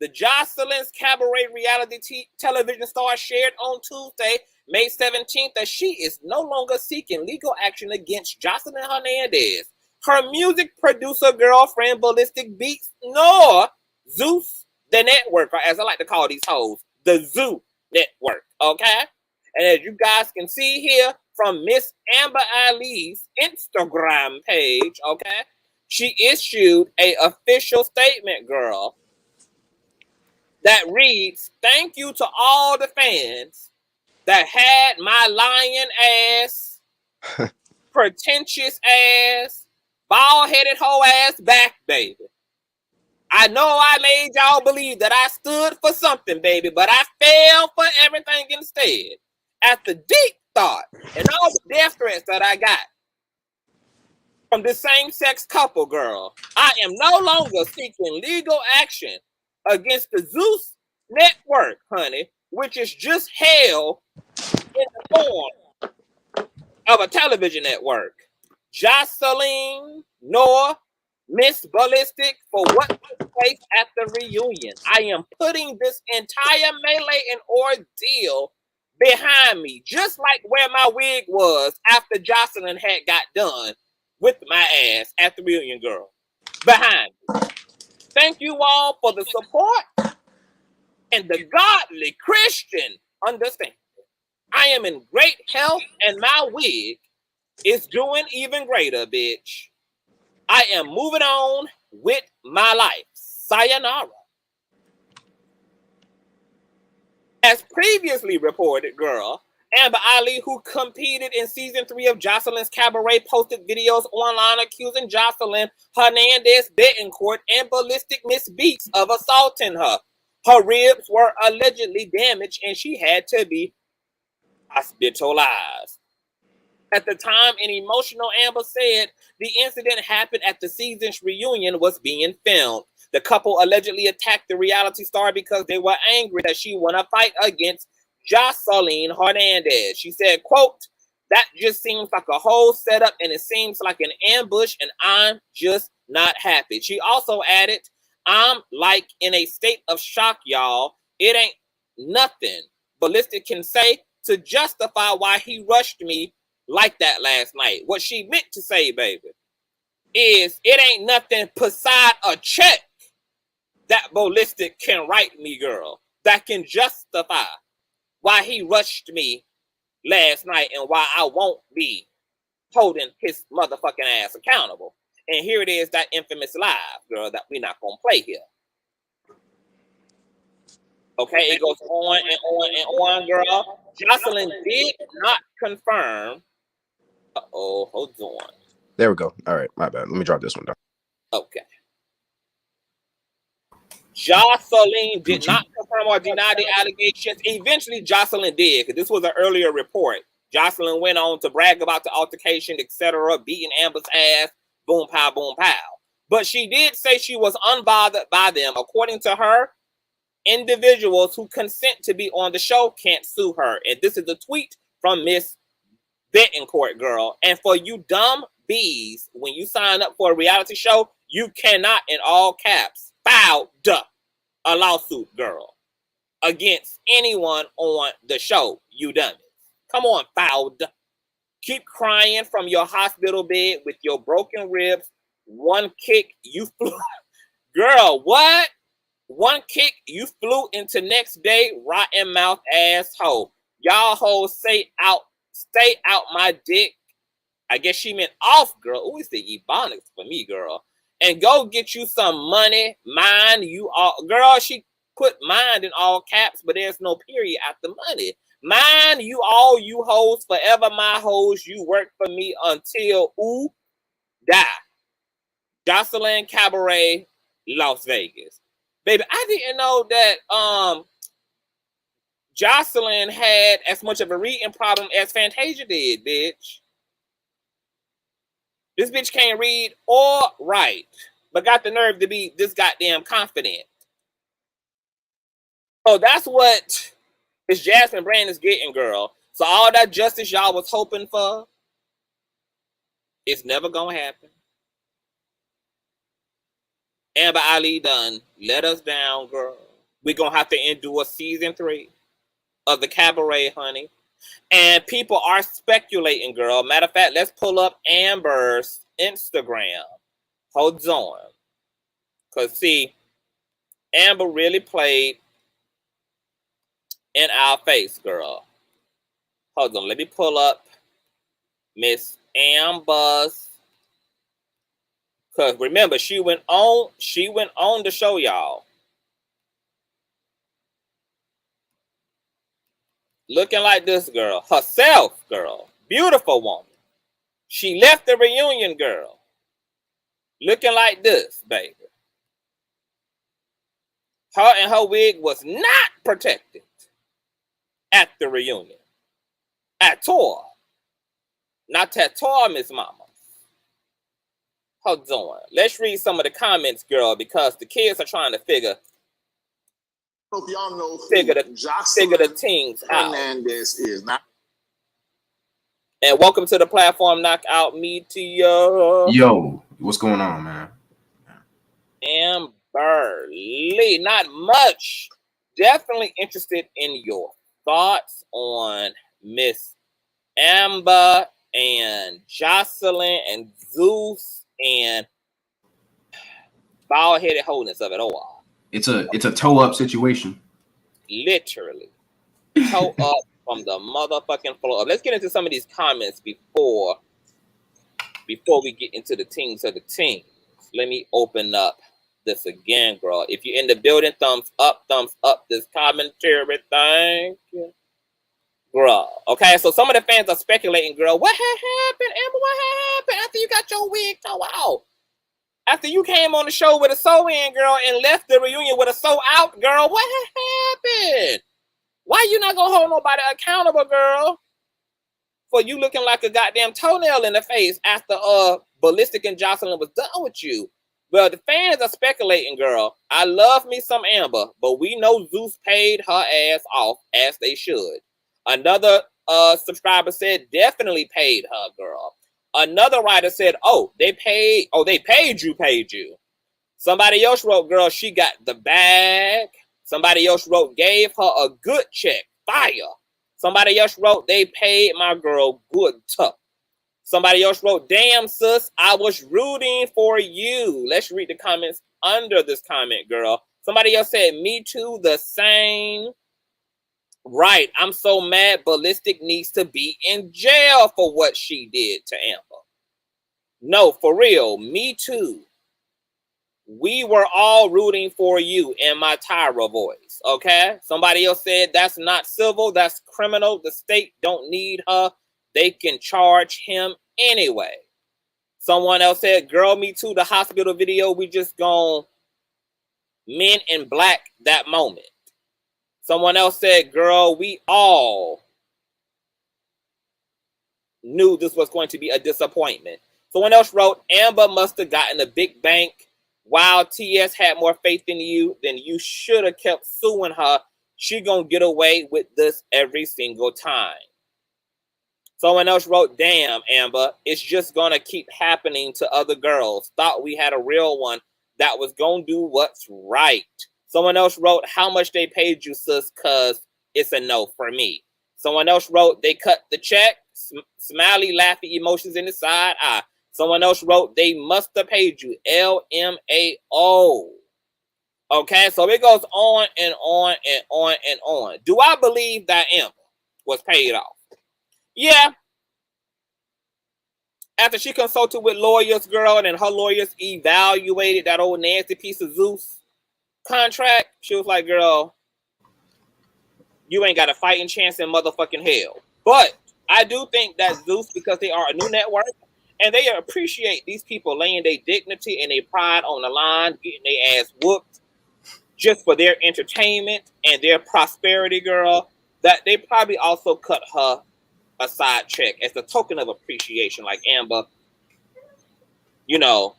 The Joseline's Cabaret reality television star shared on Tuesday, May 17th, that she is no longer seeking legal action against Joseline Hernandez, her music producer girlfriend Ballistic Beats, nor Zeus, the network, or as I like to call these hoes, the Zeus Network, okay? And as you guys can see here from Miss Amber Ali's Instagram page, okay, she issued an official statement, girl, that reads, "Thank you to all the fans that had my lying ass, pretentious ass, bald-headed hoe ass back, baby. I know I made y'all believe that I stood for something, baby, but I fell for everything instead. After deep thought and all the death threats that I got from this same-sex couple, girl, I am no longer seeking legal action against the Zeus Network, honey, which is just hell in the form of a television network. Joseline, nor Miss Ballistic for what took place at the reunion. I am putting this entire melee and ordeal behind me, just like where my wig was after Joseline had got done with my ass at the reunion, girl. Behind me. Thank you all for the support and the godly Christian understanding. I am in great health and my wig is doing even greater, bitch. I am moving on with my life. Sayonara." As previously reported, girl, Amber Ali, who competed in season 3 of Joseline's Cabaret, posted videos online accusing Joseline Hernandez Betancourt and Ballistic Miss Beats of assaulting her. Her ribs were allegedly damaged and she had to be hospitalized. At the time, an emotional Amber said the incident happened at the season's reunion was being filmed. The couple allegedly attacked the reality star because they were angry that she won a fight against Joseline Hernandez. She said, quote, "That just seems like a whole setup and it seems like an ambush and I'm just not happy." She also added, "I'm like in a state of shock, y'all. It ain't nothing Ballistic can say to justify why he rushed me like that last night." What she meant to say, baby, is it ain't nothing beside a check that Ballistic can write me, girl, that can justify why he rushed me last night and why I won't be holding his motherfucking ass accountable. And here it is, that infamous live, girl, that we're not going to play here. Okay, it goes on and on and on, girl. Joseline did not confirm. Uh-oh, hold on. There we go. All right, my bad. Let me drop this one down. Okay. Joseline did not confirm or deny the allegations. Eventually, Joseline did, because this was an earlier report. Joseline went on to brag about the altercation, etc., beating Amber's ass, boom, pow, boom, pow. But she did say she was unbothered by them. According to her, individuals who consent to be on the show can't sue her. And this is a tweet from Miss Betancourt, girl. And for you dumb bees, when you sign up for a reality show, you cannot, in all caps, file a lawsuit, girl, against anyone on the show, you dummies. Come on, file. Keep crying from your hospital bed with your broken ribs. One kick, you flew. Girl, what? One kick, you flew into next day, rotten mouth asshole. Y'all hoes stay out my dick. I guess she meant off, girl. Ooh, it's the ebonics for me, girl. And go get you some money. Mind you all. Girl, she put mind in all caps, but there's no period after money. Mind you all, you hoes, forever my hoes. You work for me until ooh, die. Joseline Cabaret, Las Vegas. Baby, I didn't know that Joseline had as much of a reading problem as Fantasia did, bitch. This bitch can't read or write, but got the nerve to be this goddamn confident. So that's what this Jasmine Brand is getting, girl. So all that justice y'all was hoping for, it's never gonna happen. Amber Ali done let us down, girl. We're going to have to endure season 3 of the Cabaret, honey. And people are speculating, girl. Matter of fact, let's pull up Amber's Instagram. Hold on. Because, see, Amber really played in our face, girl. Hold on. Let me pull up Miss Amber's. Because remember, she went on the show, y'all. Looking like this, girl. Herself, girl. Beautiful woman. She left the reunion, girl. Looking like this, baby. Her and her wig was not protected at the reunion. At all. Not at all, Miss Mama. Hold on. Let's read some of the comments, girl, because the kids are trying to figure y'all know figure the Joseline things out. Hernandez is not. And welcome to the platform, Knockout Meteor. Yo, what's going on, man? Amber Lee, not much. Definitely interested in your thoughts on Miss Amber and Joseline and Zeus and bald-headed wholeness of it all. It's a toe up situation. Literally. Toe up from the motherfucking floor. Let's get into some of these comments before we get into the teams of the teams. Let me open up this again, girl. If you're in the building, thumbs up this commentary. Thank you. Girl. Okay, so some of the fans are speculating, girl. What had happened, Amber? What had happened after you got your wig toe out? After you came on the show with a sew-in, girl, and left the reunion with a sew-out, girl, what had happened? Why you not gonna hold nobody accountable, girl, for you looking like a goddamn toenail in the face after Ballistic and Joseline was done with you? Well, the fans are speculating, girl. I love me some Amber, but we know Zeus paid her ass off as they should. Another subscriber said definitely paid her, girl. Another writer said, they paid you. Somebody else wrote, girl, she got the bag. Somebody else wrote, gave her a good check. Fire. Somebody else wrote, they paid my girl good tough. Somebody else wrote, damn, sis, I was rooting for you. Let's read the comments under this comment, girl. Somebody else said, me too, the same. Right, I'm so mad Ballistic needs to be in jail for what she did to Amber. No, for real, me too. We were all rooting for you in my Tyra voice, okay? Somebody else said, that's not civil, that's criminal. The state don't need her. They can charge him anyway. Someone else said, girl, me too, the hospital video, we just gone Men in Black that moment. Someone else said, girl, we all knew this was going to be a disappointment. Someone else wrote, Amber must have gotten a big bank. While TS had more faith in you, then you should have kept suing her. She gonna get away with this every single time. Someone else wrote, damn, Amber, it's just gonna keep happening to other girls. Thought we had a real one that was gonna do what's right. Someone else wrote, how much they paid you, sis, cause it's a no for me. Someone else wrote, they cut the check. Smiley, laughing emojis in the side eye. Someone else wrote, they must have paid you. LMAO. Okay, so it goes on and on and on and on. Do I believe that Amber was paid off? Yeah. After she consulted with lawyers, girl, and her lawyers evaluated that old nasty piece of Zeus contract, she was like, girl, you ain't got a fighting chance in motherfucking hell. But I do think that Zeus, because they are a new network, and they appreciate these people laying their dignity and their pride on the line, getting their ass whooped just for their entertainment and their prosperity, girl, that they probably also cut her a side check as a token of appreciation. Like, Amber, you know,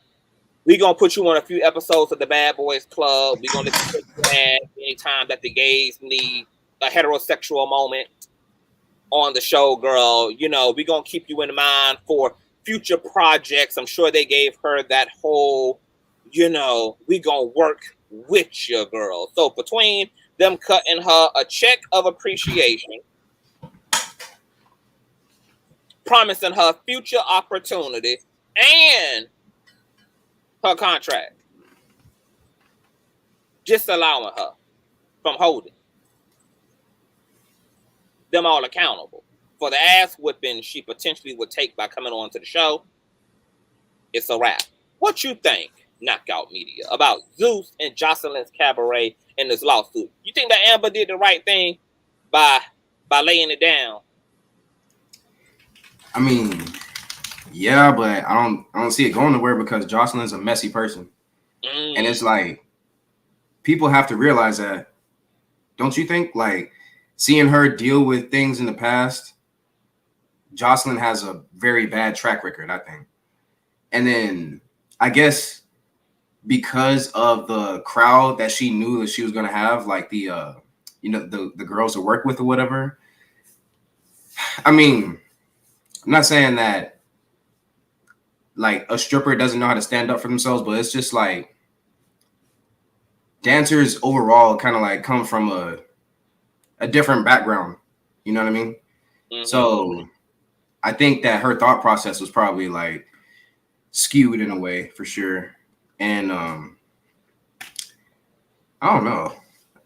we gonna put you on a few episodes of the Bad Boys Club. We gonna let you add anytime that the gays need a heterosexual moment on the show, girl. You know, we gonna keep you in mind for future projects. I'm sure they gave her that whole you know, we gonna work with your girl. So between them cutting her a check of appreciation, promising her future opportunity, and her contract, just allowing her from holding them all accountable for the ass whipping she potentially would take by coming on to the show, it's a wrap. What you think, Knockout Media, about Zeus and Joseline's Cabaret in this lawsuit? You think that Amber did the right thing by laying it down? I mean, yeah, but I don't see it going nowhere because Joseline's a messy person. And it's like, people have to realize that. Don't you think? Like, seeing her deal with things in the past, Joseline has a very bad track record, I think. And then I guess because of the crowd that she knew that she was going to have, like the the girls to work with or whatever. I mean, I'm not saying that like a stripper doesn't know how to stand up for themselves, but it's just like dancers overall kind of like come from a different background. You know what I mean? Mm-hmm. So I think that her thought process was probably like skewed in a way for sure. And I don't know.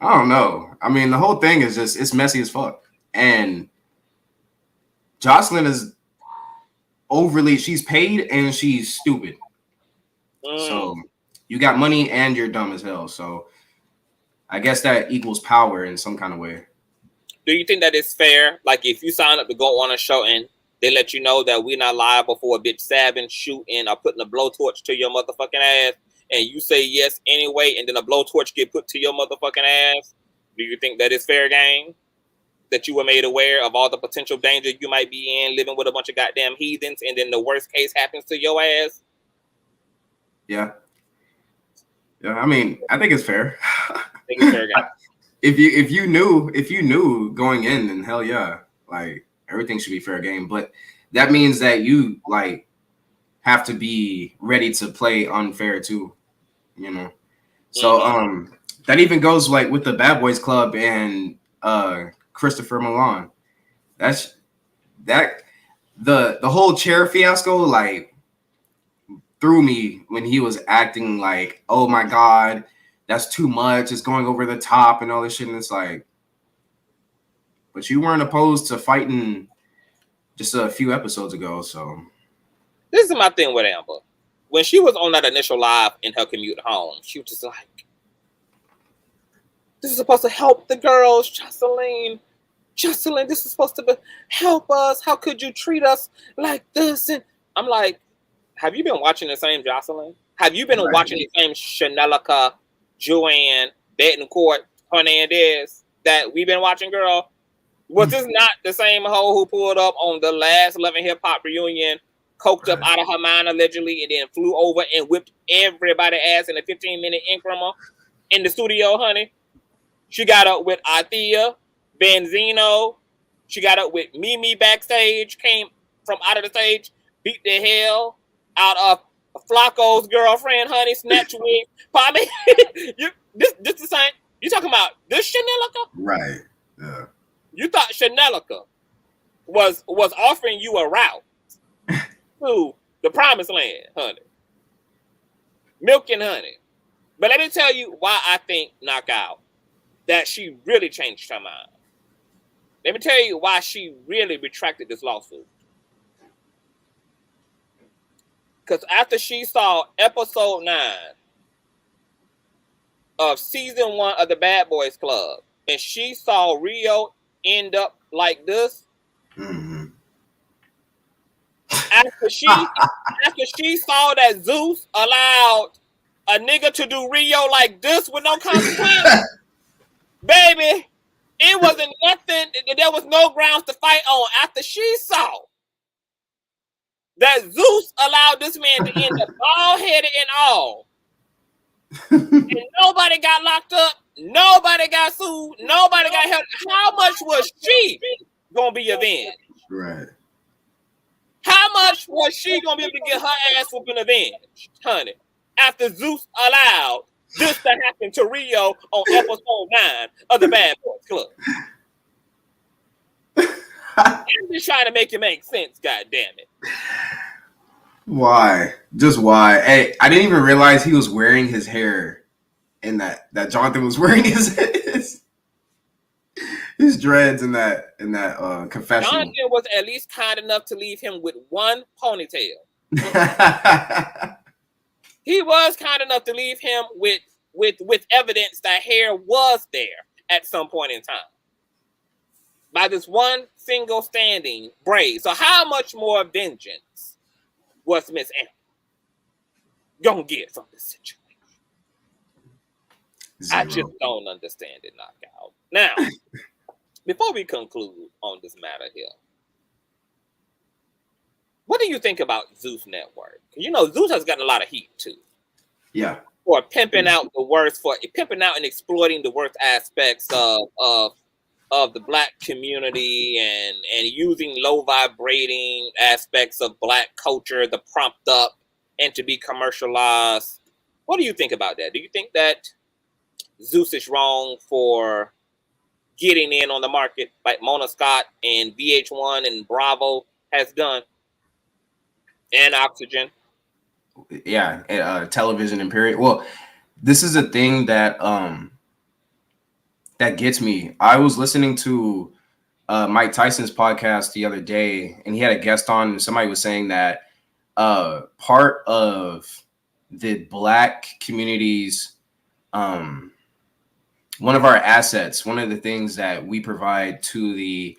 I mean, the whole thing is just, it's messy as fuck. And Joseline is overly, she's paid and she's stupid. So you got money and you're dumb as hell. So I guess that equals power in some kind of way. Do you think that it's fair? Like if you sign up to go on a show and they let you know that we're not liable for a bitch stabbing, shooting, or putting a blowtorch to your motherfucking ass, and you say yes anyway, and then a blowtorch get put to your motherfucking ass, do you think that is fair game? That you were made aware of all the potential danger you might be in living with a bunch of goddamn heathens, and then the worst case happens to your ass? Yeah. Yeah, I mean, I think it's fair. I think it's fair game. If you knew going in, then hell yeah, like everything should be fair game. But that means that you like have to be ready to play unfair too, you know. So that even goes like with the Bad Boys Club and Christopher Milan. That's that the whole chair fiasco like threw me when he was acting like, oh my god, that's too much, it's going over the top and all this shit. And it's like, but you weren't opposed to fighting just a few episodes ago. So this is my thing with Amber. When she was on that initial live in her commute home, she was just like, this is supposed to help the girls, Joseline, this is supposed to help us. How could you treat us like this? And I'm like, have you been watching the same Joseline? Have you been watching the same Chanelica, Joanne, Betancourt, Hernandez that we've been watching, girl? Was this not the same hoe who pulled up on the last Love and Hip Hop reunion, coked up out of her mind allegedly, and then flew over and whipped everybody's ass in a 15-minute increment in the studio, honey? She got up with Althea, Benzino. She got up with Mimi backstage, came from out of the stage, beat the hell out of Flacco's girlfriend, honey, snatch wig. Probably, this the same. You talking about this Chanelica? Right. Yeah. You thought Chanelica was offering you a route to the promised land, honey. Milk and honey. But let me tell you why I think Knockout that she really changed her mind. Let me tell you why she really retracted this lawsuit. Because after she saw episode 9 of season 1 of the Bad Boys Club, and she saw Rio end up like this, after she saw that Zeus allowed a nigga to do Rio like this with no consequence, baby, it wasn't nothing. There was no grounds to fight on. After she saw that Zeus allowed this man to end up bald-headed and all, and nobody got locked up, nobody got sued, nobody got held. How much was she gonna be avenged? Right. How much was she gonna be able to get her ass whooping avenged, honey? after Zeus allowed this to happen to Rio on episode 9 of the Bad Boys Club. I'm just trying to make it make sense, god damn it. Why? Just why? Hey, I didn't even realize he was wearing his hair in that Jonathan was wearing his dreads in that confessional. Jonathan was at least kind enough to leave him with one ponytail. He was kind enough to leave him with evidence that hair was there at some point in time by this one single standing braid. So how much more vengeance was Miss Anna gonna get from this situation? Zero. I just don't understand it, Knockout. Now, before we conclude on this matter here, what do you think about Zeus Network? You know, Zeus has gotten a lot of heat too. Yeah. For pimping out the worst, for pimping out and exploiting the worst aspects of the Black community and using low vibrating aspects of Black culture to prompt up and to be commercialized. What do you think about that? Do you think that Zeus is wrong for getting in on the market like Mona Scott and VH1 and Bravo has done? And Oxygen. Yeah, television and period. Well, this is a thing that that gets me. I was listening to Mike Tyson's podcast the other day, and he had a guest on, and somebody was saying that part of the Black community's one of our assets, one of the things that we provide to the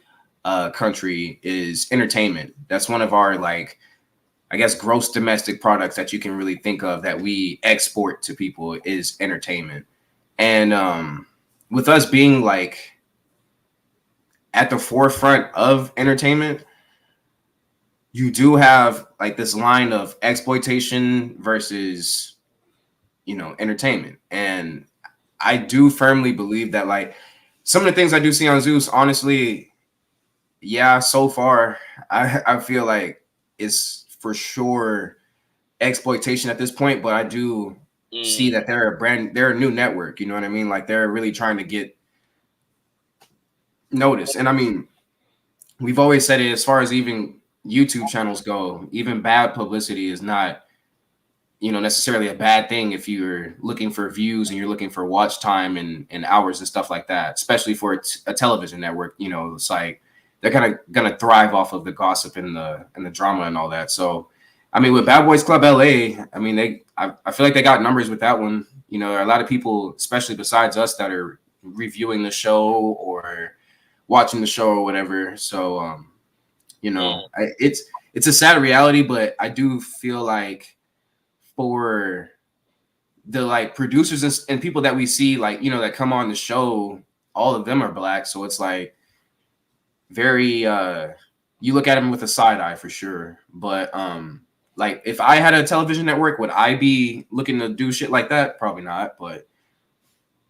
country is entertainment. That's one of our, like, I guess, gross domestic products that you can really think of that we export to people is entertainment. And with us being like at the forefront of entertainment, you do have like this line of exploitation versus, you know, entertainment. And I do firmly believe that, like, some of the things I do see on Zeus, honestly, yeah, so far, I feel like it's for sure exploitation at this point, but I do see that they're a new network, you know what I mean? Like, they're really trying to get noticed. And I mean, we've always said it, as far as even YouTube channels go, even bad publicity is not, you know, necessarily a bad thing if you're looking for views and you're looking for watch time and hours and stuff like that, especially for a television network. You know, it's like they're kind of gonna thrive off of the gossip and the drama and all that. So, I mean, with Bad Boys Club LA, I mean, I feel like they got numbers with that one. You know, there are a lot of people, especially besides us, that are reviewing the show or watching the show or whatever. So, you know, it's a sad reality, but I do feel like for the like producers and people that we see, like, you know, that come on the show, all of them are Black. So it's like very, you look at them with a side eye for sure. But like, if I had a television network, would I be looking to do shit like that? Probably not. But,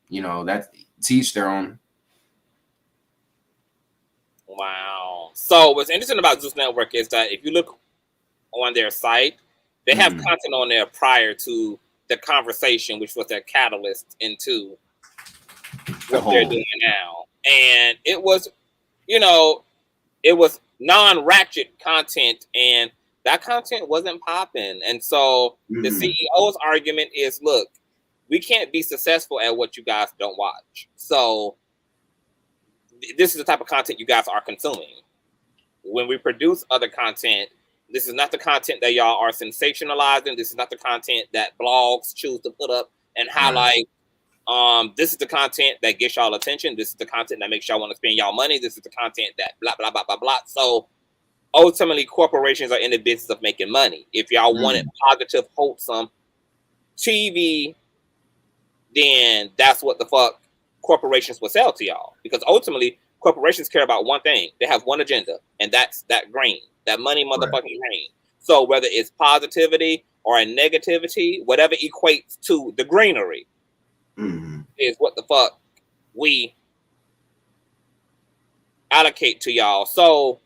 you know, that's to each their own. Wow. So what's interesting about Zeus Network is that if you look on their site, they have content on there prior to the conversation, which was their catalyst into what they're doing now. And it was, you know, it was non-ratchet content, and that content wasn't popping. And so the CEO's argument is, look, we can't be successful at what you guys don't watch. So this is the type of content you guys are consuming. When we produce other content, this is not the content that y'all are sensationalizing. This is not the content that blogs choose to put up and highlight. This is the content that gets y'all attention. This is the content that makes y'all want to spend y'all money. This is the content that blah, blah, blah, blah, blah. So ultimately, corporations are in the business of making money. If y'all wanted positive, wholesome TV, then that's what the fuck corporations will sell to y'all. Because ultimately, corporations care about one thing. They have one agenda, and that's that green, that money motherfucking green. So whether it's positivity or a negativity, whatever equates to the greenery is what the fuck we allocate to y'all. So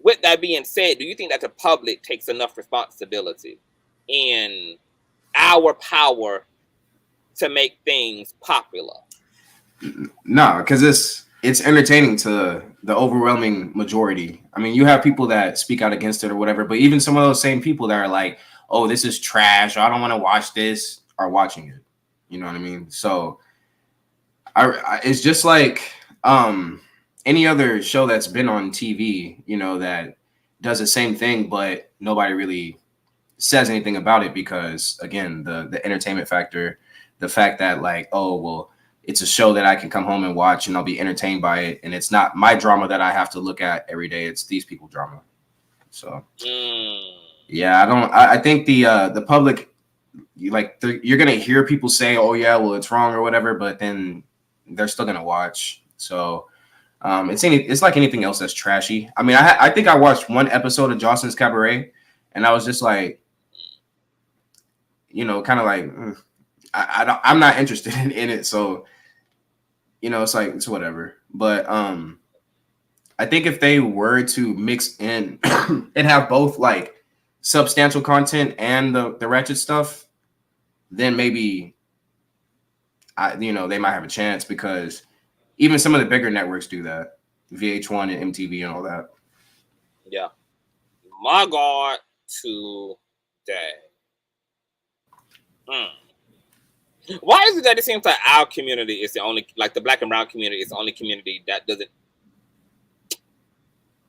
with that being said, do you think that the public takes enough responsibility in our power to make things popular. No, because it's entertaining to the overwhelming majority. I mean, you have people that speak out against it or whatever, but even some of those same people that are like, "Oh, this is trash," or "I don't want to watch this," are watching it. You know what I mean? So, it's just like any other show that's been on TV, you know, that does the same thing, but nobody really says anything about it because, again, the entertainment factor, the fact that like, oh well, it's a show that I can come home and watch and I'll be entertained by it, and it's not my drama that I have to look at every day. It's these people's drama. So yeah, I think the public, you're gonna hear people say, oh yeah, well it's wrong or whatever, but then they're still gonna watch. So it's like anything else that's trashy. I mean, I think I watched one episode of Joseline's Cabaret, and I was just like, you know, kind of like, I'm not interested in it. So, you know, it's like, it's whatever. But I think if they were to mix in and have both like substantial content and the ratchet stuff, then maybe they might have a chance, because even some of the bigger networks do that, VH1 and MTV and all that. Yeah. My God, today. Why is it that it seems like our community is the only, like the Black and brown community is the only community that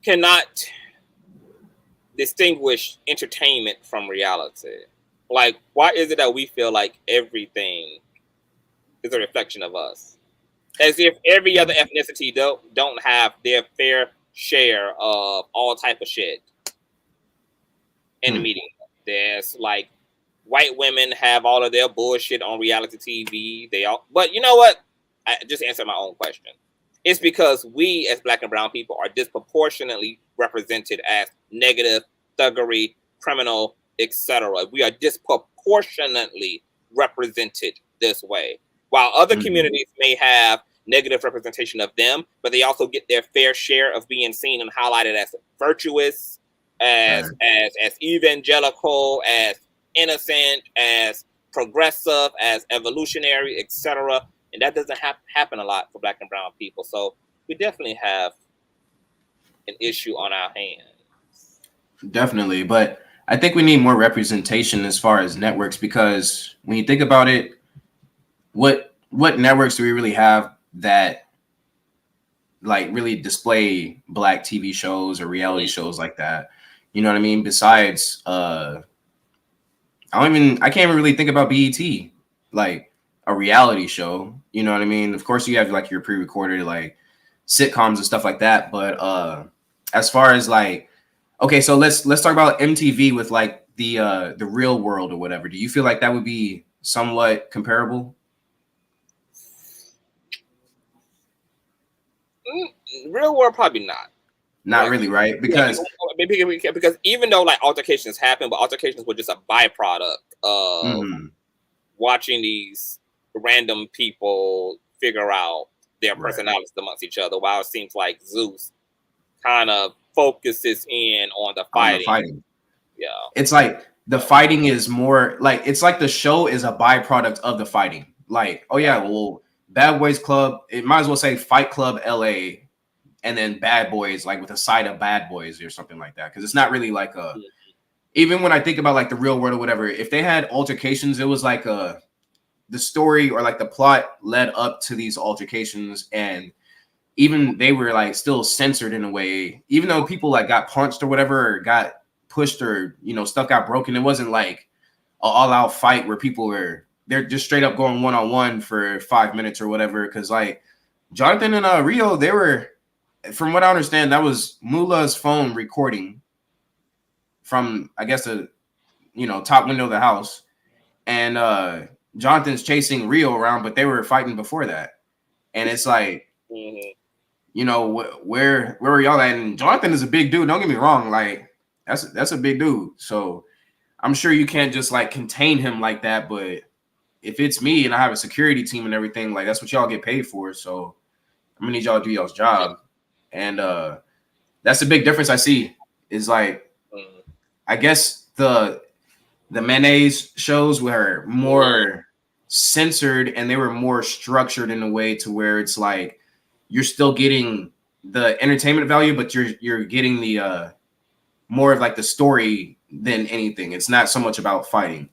cannot distinguish entertainment from reality? Like, why is it that we feel like everything is a reflection of us, as if every other ethnicity don't have their fair share of all type of shit in the media? There's like, white women have all of their bullshit on reality TV. But you know what? I just answered my own question. It's because we as Black and brown people are disproportionately represented as negative, thuggery, criminal, etc. We are disproportionately represented this way. While other communities may have negative representation of them, but they also get their fair share of being seen and highlighted as virtuous, as evangelical, as innocent, as progressive, as evolutionary, etc. And that doesn't happen a lot for Black and brown people. So we definitely have an issue on our hands. Definitely. But I think we need more representation as far as networks, because when you think about it, what networks do we really have that like really display Black TV shows or reality shows like that? You know what I mean? Besides, I can't even really think about BET, like a reality show. You know what I mean? Of course, you have like your pre-recorded like sitcoms and stuff like that. But as far as like, okay, so let's talk about MTV with like the Real World or whatever. Do you feel like that would be somewhat comparable? Real World, probably not. Not really, right? Because even though like altercations happen, but altercations were just a byproduct of watching these random people figure out their personalities amongst each other, while it seems like Zeus kind of focuses in on the fighting. Yeah. It's like the fighting is more like, it's like the show is a byproduct of the fighting. Like, oh yeah, well, Bad Boys Club, it might as well say Fight Club LA, and then Bad Boys, like with a side of Bad Boys or something like that. Because it's not really like even when I think about like the Real World or whatever, if they had altercations, it was like the story or like the plot led up to these altercations, and even they were like still censored in a way. Even though people like got punched or whatever, or got pushed, or stuff got broken, it wasn't like an all-out fight where they're just straight up going one-on-one for 5 minutes or whatever. Because like Jonathan and Rio, they were, from what I understand, that was Mula's phone recording from, I guess, the top window of the house, and Jonathan's chasing Rio around, but they were fighting before that. And it's like, where were y'all at? And Jonathan is a big dude. Don't get me wrong, like that's a big dude. So I'm sure you can't just like contain him like that. But if it's me and I have a security team and everything, like that's what y'all get paid for. So I'm gonna need y'all to do y'all's job. And that's the big difference I see, is like, I guess the the mayonnaise shows were more censored and they were more structured in a way to where it's like you're still getting the entertainment value, but you're getting the more of like the story than anything. It's not so much about fighting.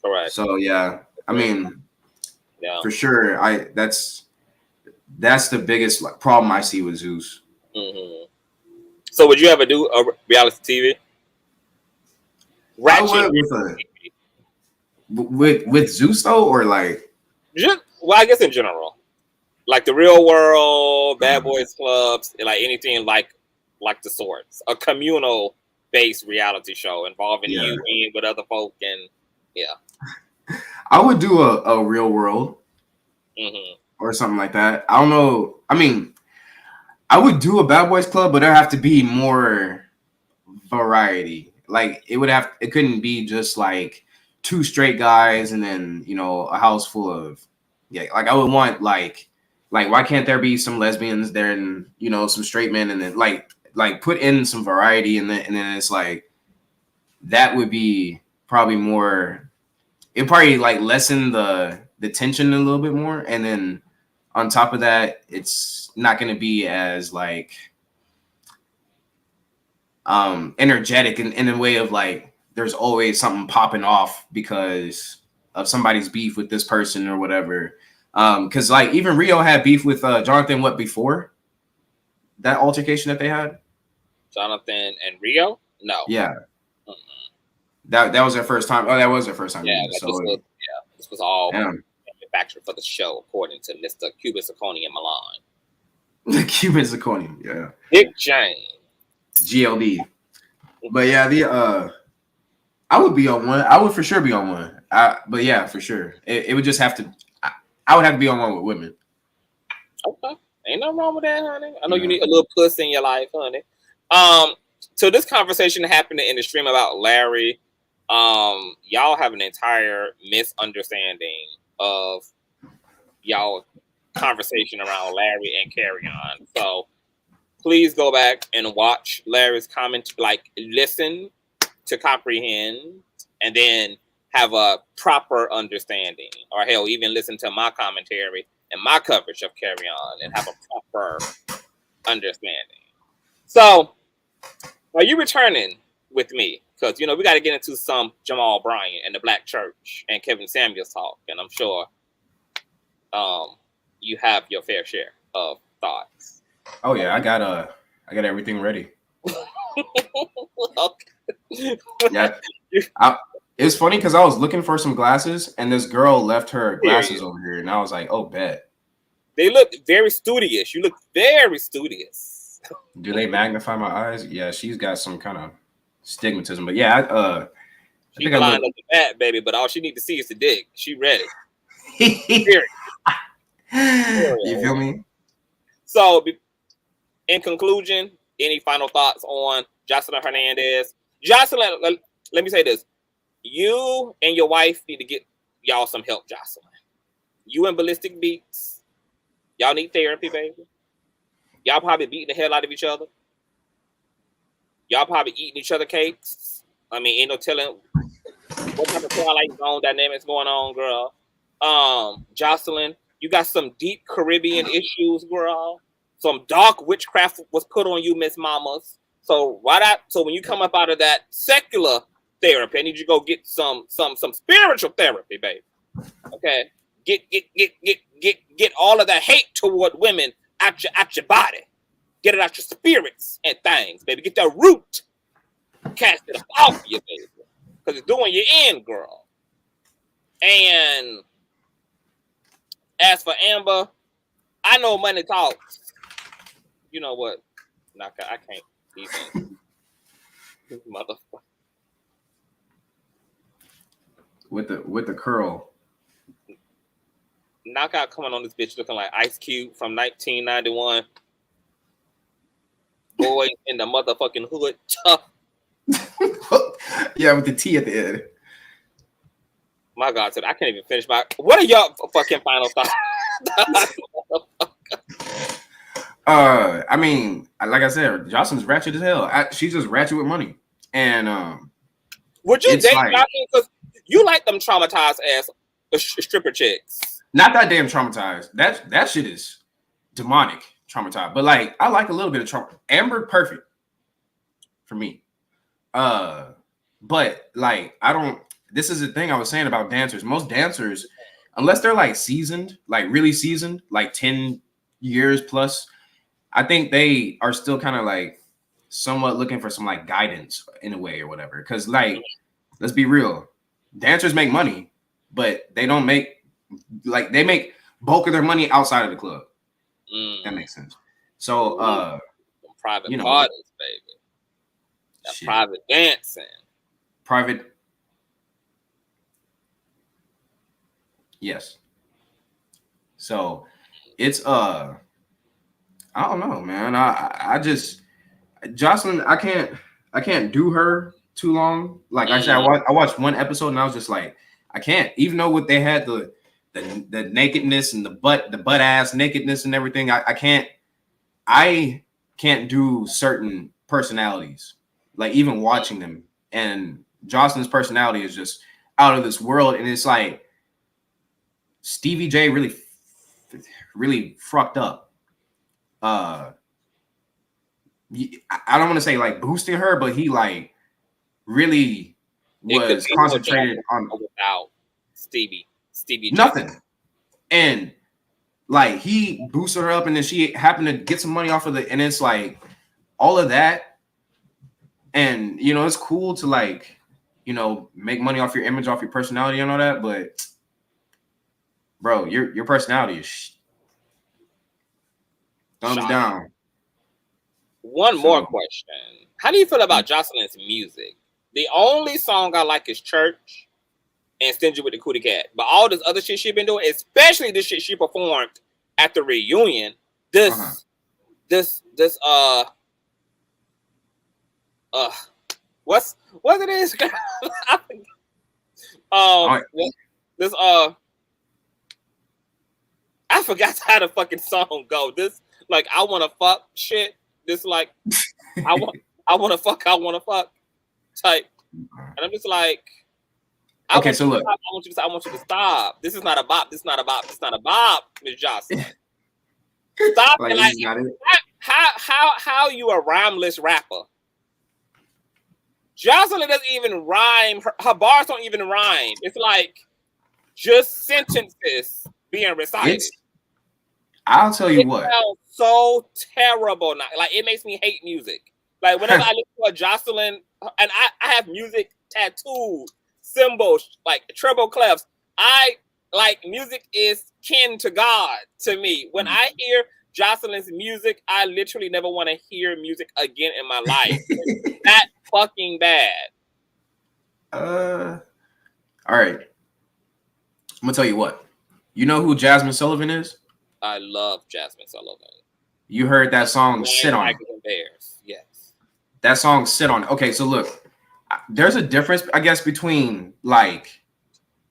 Correct. So yeah, I mean, yeah, for sure. That's the biggest like, problem I see with Zeus. Mm-hmm. So would you ever do a reality TV? I would with Zeus though, or like well, I guess in general, like the Real World, Bad Boys Clubs, like anything like the sorts, a communal based reality show involving you being with other folk, and I would do a Real World or something like that. I don't know. I mean, I would do a Bad Boys Club, but there have to be more variety. Like it couldn't be just like 2 straight guys and then a house full of like I would want like why can't there be some lesbians there and some straight men and then like put in some variety and then it's like that would be probably more. It probably like lessen the tension a little bit more, and then on top of that, it's not going to be as like energetic in a way of like there's always something popping off because of somebody's beef with this person or whatever. Because like even Rio had beef with Jonathan before that altercation that they had. Jonathan and Rio? No. Yeah. That was their first time. Oh, that was their first time. Yeah, this was all manufactured for the show, according to Mr. Cuban Zirconium Milan. The Cuban Zirconium, yeah. Big James. GLD. But yeah, I would be on one. I would for sure be on one. But yeah, for sure. It would just have to. I would have to be on one with women. Okay, ain't nothing wrong with that, honey. I know you need a little puss in your life, honey. So this conversation happened in the stream about Larry. Y'all have an entire misunderstanding of y'all conversation around Larry and Carry On. So please go back and watch Larry's comment, like listen to comprehend, and then have a proper understanding, or hell, even listen to my commentary and my coverage of Carry On and have a proper understanding. So, are you returning with me? Because, we got to get into some Jamal Bryant and the Black Church and Kevin Samuels talk, and I'm sure you have your fair share of thoughts. Oh yeah, I got everything ready. Okay. Yeah. It's funny because I was looking for some glasses and this girl left her glasses over here, and I was like, "Oh, bet." They look very studious. You look very studious. Do they magnify my eyes? Yeah, she's got some kind of stigmatism, but yeah, she's blind up the bat, baby. But all she needs to see is the dick. She ready. You feel me? So, in conclusion, any final thoughts on Joseline Hernandez? Joseline, let me say this. You and your wife need to get y'all some help, Joseline. You and Ballistic Beats, y'all need therapy, baby. Y'all probably beating the hell out of each other. Y'all probably eating each other cakes. I mean, ain't no telling what type of Twilight Zone dynamics going on, girl. Joseline, you got some deep Caribbean issues, girl. Some dark witchcraft was put on you, Miss Mamas. So when you come up out of that secular therapy, I need you to go get some spiritual therapy, baby. Okay, get all of that hate toward women out your body. Get it out your spirits and things, baby. Get that root, cast it off you, baby, because it's doing you in, girl. And as for Amber, I know money talks. You know what? I can't even. Motherfucker. With the curl. Knockout coming on this bitch looking like Ice Cube from 1991. Boy in the motherfucking hood. Tough. Yeah, with the T at the end. My God, I can't even finish my. What are y'all fucking final thoughts? I mean, like I said, Joseline's ratchet as hell. She's just ratchet with money, and Would you It's date like- Joseline? Because you like them traumatized ass stripper chicks. Not that damn traumatized. That shit is demonic, traumatized. But like, I like a little bit of trauma. Amber, perfect for me. But like, I don't. This is the thing I was saying about dancers. Most dancers, unless they're like seasoned, like really seasoned, like 10 years plus, I think they are still kind of like somewhat looking for some like guidance in a way or whatever. Because like, let's be real, dancers make money, but they don't make like they make bulk of their money outside of the club. That makes sense. So Private you know, parties, baby. That shit. private dancing. Private. Yes. So it's I don't know, man. I just Joseline, I can't do her too long. Like I said, I watched one episode and I was just like, I can't. Even though what they had the nakedness and the butt ass nakedness and everything, I can't do certain personalities. Like even watching them, and Joseline's personality is just out of this world, and it's like Stevie J really fucked up. I don't want to say like boosting her, but he like really was concentrated on without Stevie J. Nothing. And like he boosted her up, and then she happened to get some money off of it, and it's like all of that. And you know, it's cool to like, you know, make money off your image, off your personality and all that, but bro, your personality is thumbs down. One more question. How do you feel about Joseline's music? The only song I like is Church and Stingy with the Cootie Cat. But all this other shit she been doing, especially this shit she performed at the reunion, what it is? I forgot how the fucking song go. This like I wanna fuck shit. This like I wanna fuck type. And I'm just like, I want you to stop. This is not a bop. This is not a bop. This is not a bop, Miss Joseline. Stop. Like, how you a rhymeless rapper? Joseline doesn't even rhyme. Her bars don't even rhyme. It's like just sentences being recited. I'll tell you what. Sounds so terrible now. Like it makes me hate music. Like whenever I listen to a Joseline, and I have music tattooed, symbols, like treble clefs. I like music is kin to God to me. When I hear Joseline's music, I literally never want to hear music again in my life. It's that fucking bad. All right. I'm gonna tell you what. You know who Jasmine Sullivan is? I love Jasmine Sullivan. You heard that song "Sit On It." Bears. Yes. That song "Sit On It." Okay, so look, there's a difference, I guess, between like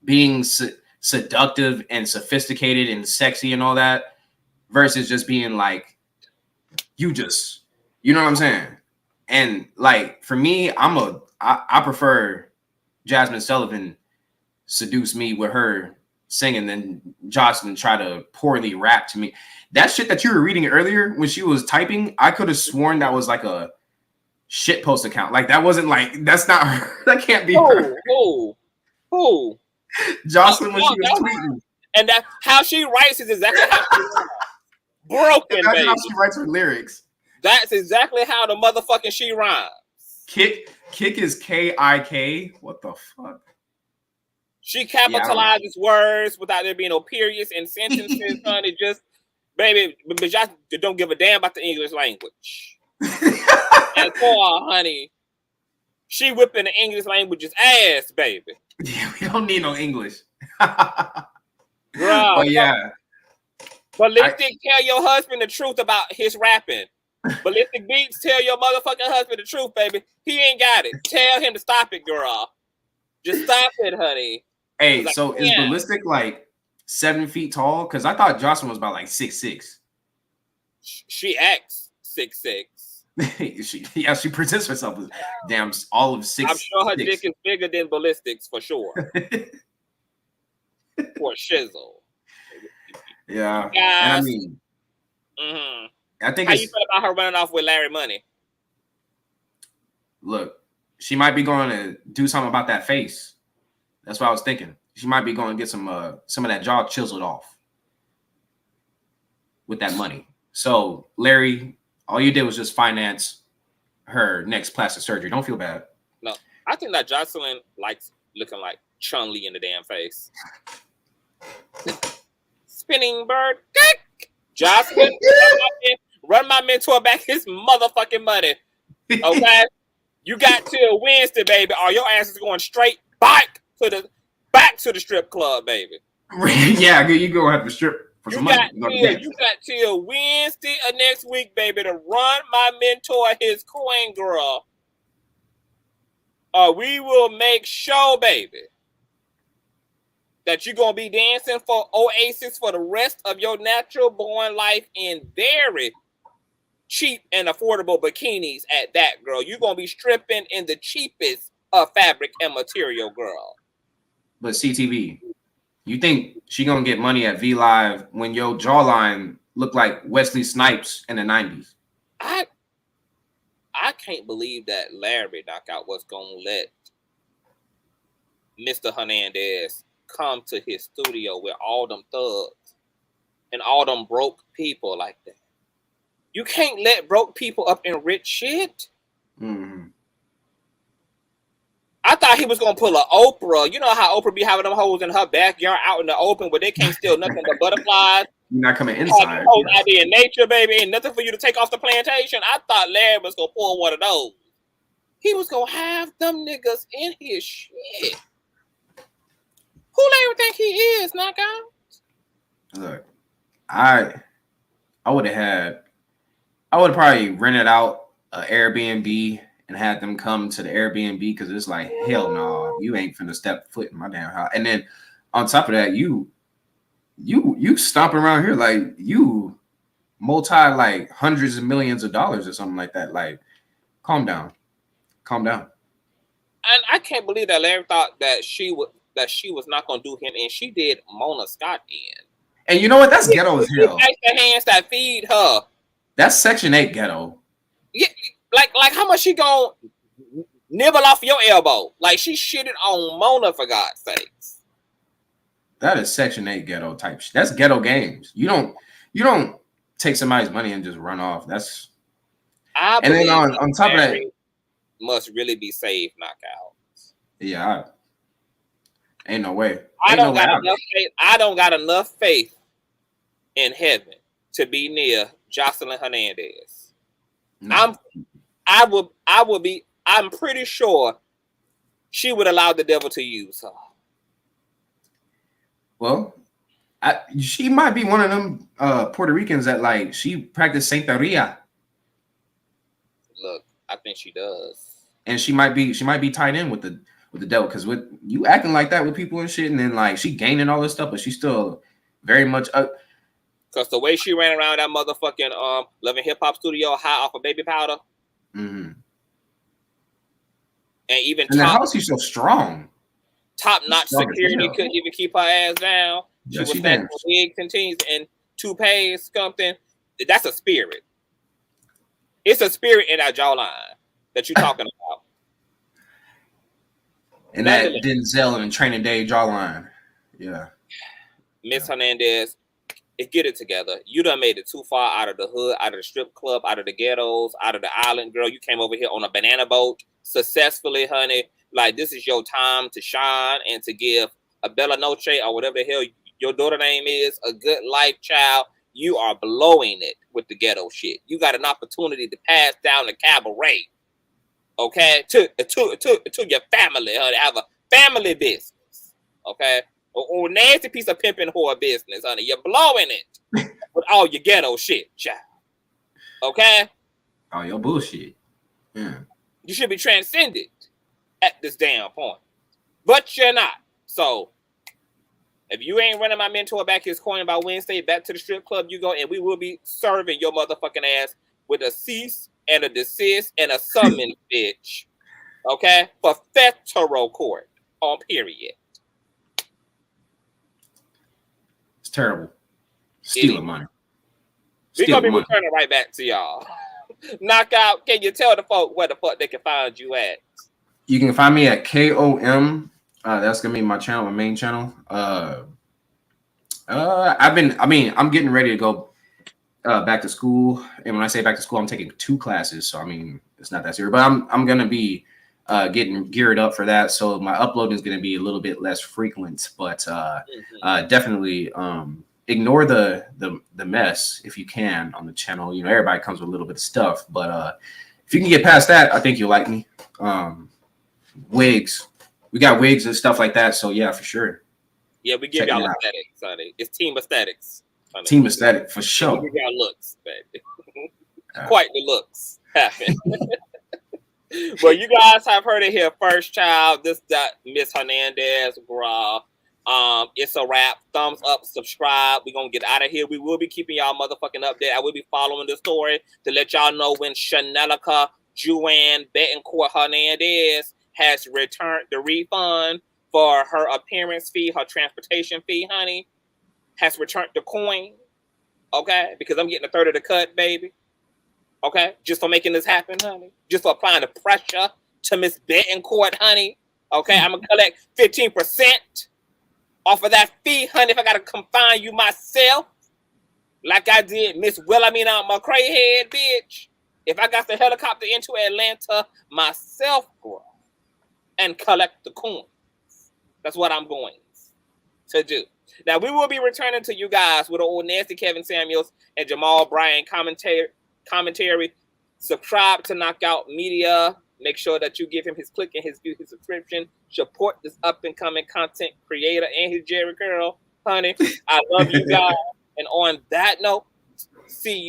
being seductive and sophisticated and sexy and all that, versus just being like, you know what I'm saying? And like for me, I prefer Jasmine Sullivan seduce me with her singing than Joseline try to poorly rap to me. That shit that you were reading earlier when she was typing, I could have sworn that was like a shit post account. Like that wasn't like, that's not her. That can't be her. Who? Joseline when she was tweeting. And that how she writes is exactly how she writes. Broken, that's baby. how she writes her lyrics. That's exactly how the motherfucking she rhymes. Kick is K-I-K. What the fuck? She capitalizes words without there being no periods in sentences, honey. Just, baby, but y'all don't give a damn about the English language. And for honey, she whipping the English language's ass, baby. Yeah, we don't need no English. Bro, but yeah. Ballistic, tell your husband the truth about his rapping. Ballistic Beats, tell your motherfucking husband the truth, baby. He ain't got it. Tell him to stop it, girl. Just stop it, honey. Hey, so is Ballistic like 7 feet tall? Because I thought Joseline was about like 6'6". She acts 6'6". she presents herself as damn all of 6. I'm sure her dick is bigger than ballistics for sure. For shizzle. Yeah, Guys, and I mean, I think how you feel about her running off with Larry Money? Look, she might be going to do something about that face. That's what I was thinking. She might be going to get some of that jaw chiseled off with that money. So, Larry, all you did was just finance her next plastic surgery. Don't feel bad. No, I think that Joseline likes looking like Chun-Li in the damn face. Spinning bird. Joseline, run my mentor back his motherfucking money. Okay? You got till Wednesday, baby, or your ass is going straight back to the strip club, baby. Yeah, you gonna have to strip for some money. You got till Wednesday of next week, baby, to run my mentor his coin, girl. We will make sure, baby, that you're gonna be dancing for Oasis for the rest of your natural born life in very cheap and affordable bikinis at that, girl. You're gonna be stripping in the cheapest of fabric and material, girl. But CTV, you think she gonna get money at V Live when your jawline looked like Wesley Snipes in the 90s? I can't believe that Larry Knockout was gonna let Mr. Hernandez come to his studio with all them thugs and all them broke people like that. You can't let broke people up in rich shit. Mm-hmm. I thought he was gonna pull an Oprah. You know how Oprah be having them hoes in her backyard out in the open where they can't steal nothing but butterflies. You're not coming inside. Hoes out there in nature, baby. Ain't nothing for you to take off the plantation. I thought Larry was gonna pull one of those. He was gonna have them niggas in his shit. Who Larry think he is, Knockout? Look, I would have probably rented out an Airbnb and had them come to the Airbnb because it's like, hell no, you ain't finna step foot in my damn house. And then on top of that, you stomping around here like you multi like hundreds of millions of dollars or something like that. Like, calm down. And I can't believe that Larry thought that she was not gonna do him, and she did Mona Scott in. And you know what? That's ghetto as hell. The hands that feed her. That's Section 8 ghetto. Yeah, like how much she gonna nibble off your elbow? Like she shitted on Mona, for God's sakes. That is Section 8 ghetto type shit. That's ghetto games. You don't take somebody's money and just run off. That's and then on top of that, must really be safe Knockout. Yeah, ain't no way. I don't got enough faith in heaven to be near Joseline Hernandez. No. I'm pretty sure she would allow the devil to use her. Well, she might be one of them Puerto Ricans that like she practiced Santeria. Look, I think she does. And she might be tied in with the devil, because with you acting like that with people and shit, and then like she gaining all this stuff, but she's still very much because the way she ran around that motherfucking Love and Hip Hop studio high off of baby powder. Mm-hmm. And even how is she so strong? Top-notch security couldn't even keep her ass down. She was standing with wigs and teens and toupees, something. That's a spirit. It's a spirit in that jawline that you're talking about. And that Denzel and Training Day jawline. Yeah. Miss Hernandez, get it together. You done made it too far out of the hood, out of the strip club, out of the ghettos, out of the island, girl. You came over here on a banana boat successfully, honey. Like, this is your time to shine and to give a Bella Noche or whatever the hell your daughter name is a good life, child. You are blowing it with the ghetto shit. You got an opportunity to pass down the Cabaret, okay, to your family, honey. Have a family business, okay, or nasty piece of pimping whore business, honey. You're blowing it with all your ghetto shit, child. Okay. All your bullshit. Yeah. You should be transcended at this damn point, but you're not. So if you ain't running my mentor back his coin by Wednesday, back to the strip club you go, and we will be serving your motherfucking ass with a cease and a desist and a summon bitch. Okay? For federal court on period. It's terrible. Stealing money. We're going to be returning right back to y'all. Knockout, can you tell the folk where the fuck they can find you at? You can find me at KOM. That's gonna be my channel, my main channel. I'm getting ready to go back to school. And when I say back to school, I'm taking 2 classes. So I mean, it's not that serious, but I'm gonna be getting geared up for that. So my uploading is gonna be a little bit less frequent, but definitely ignore the mess if you can on the channel. You know, everybody comes with a little bit of stuff, but if you can get past that, I think you'll like me. Wigs, we got wigs and stuff like that. So yeah, for sure. Yeah, we give y'all aesthetics, honey. It's team aesthetics. Honey. Team aesthetic for sure. We give y'all looks, baby. Quite the looks happen. Well, you guys have heard it here first, child. This Miss Hernandez, bro. It's a wrap. Thumbs up, subscribe. We're gonna get out of here. We will be keeping y'all motherfucking update. I will be following the story to let y'all know when Chanelica Juan Betancourt Hernandez has returned the refund for her appearance fee, her transportation fee, honey. Has returned the coin. Okay? Because I'm getting a third of the cut, baby. Okay? Just for making this happen, honey. Just for applying the pressure to Miss Betancourt, honey. Okay? I'm gonna collect 15% off of that fee, honey, if I gotta confine you myself. Like I did Miss Wilhelmina McCray head, bitch. If I got the helicopter into Atlanta myself, bro, and collect the coins. That's what I'm going to do. Now, we will be returning to you guys with an old nasty Kevin Samuels and Jamal Bryan commentary. Subscribe to Knockout Media. Make sure that you give him his click and his view, his subscription. Support this up-and-coming content creator and his Jerry Curl. Honey, I love you guys. And on that note, see you.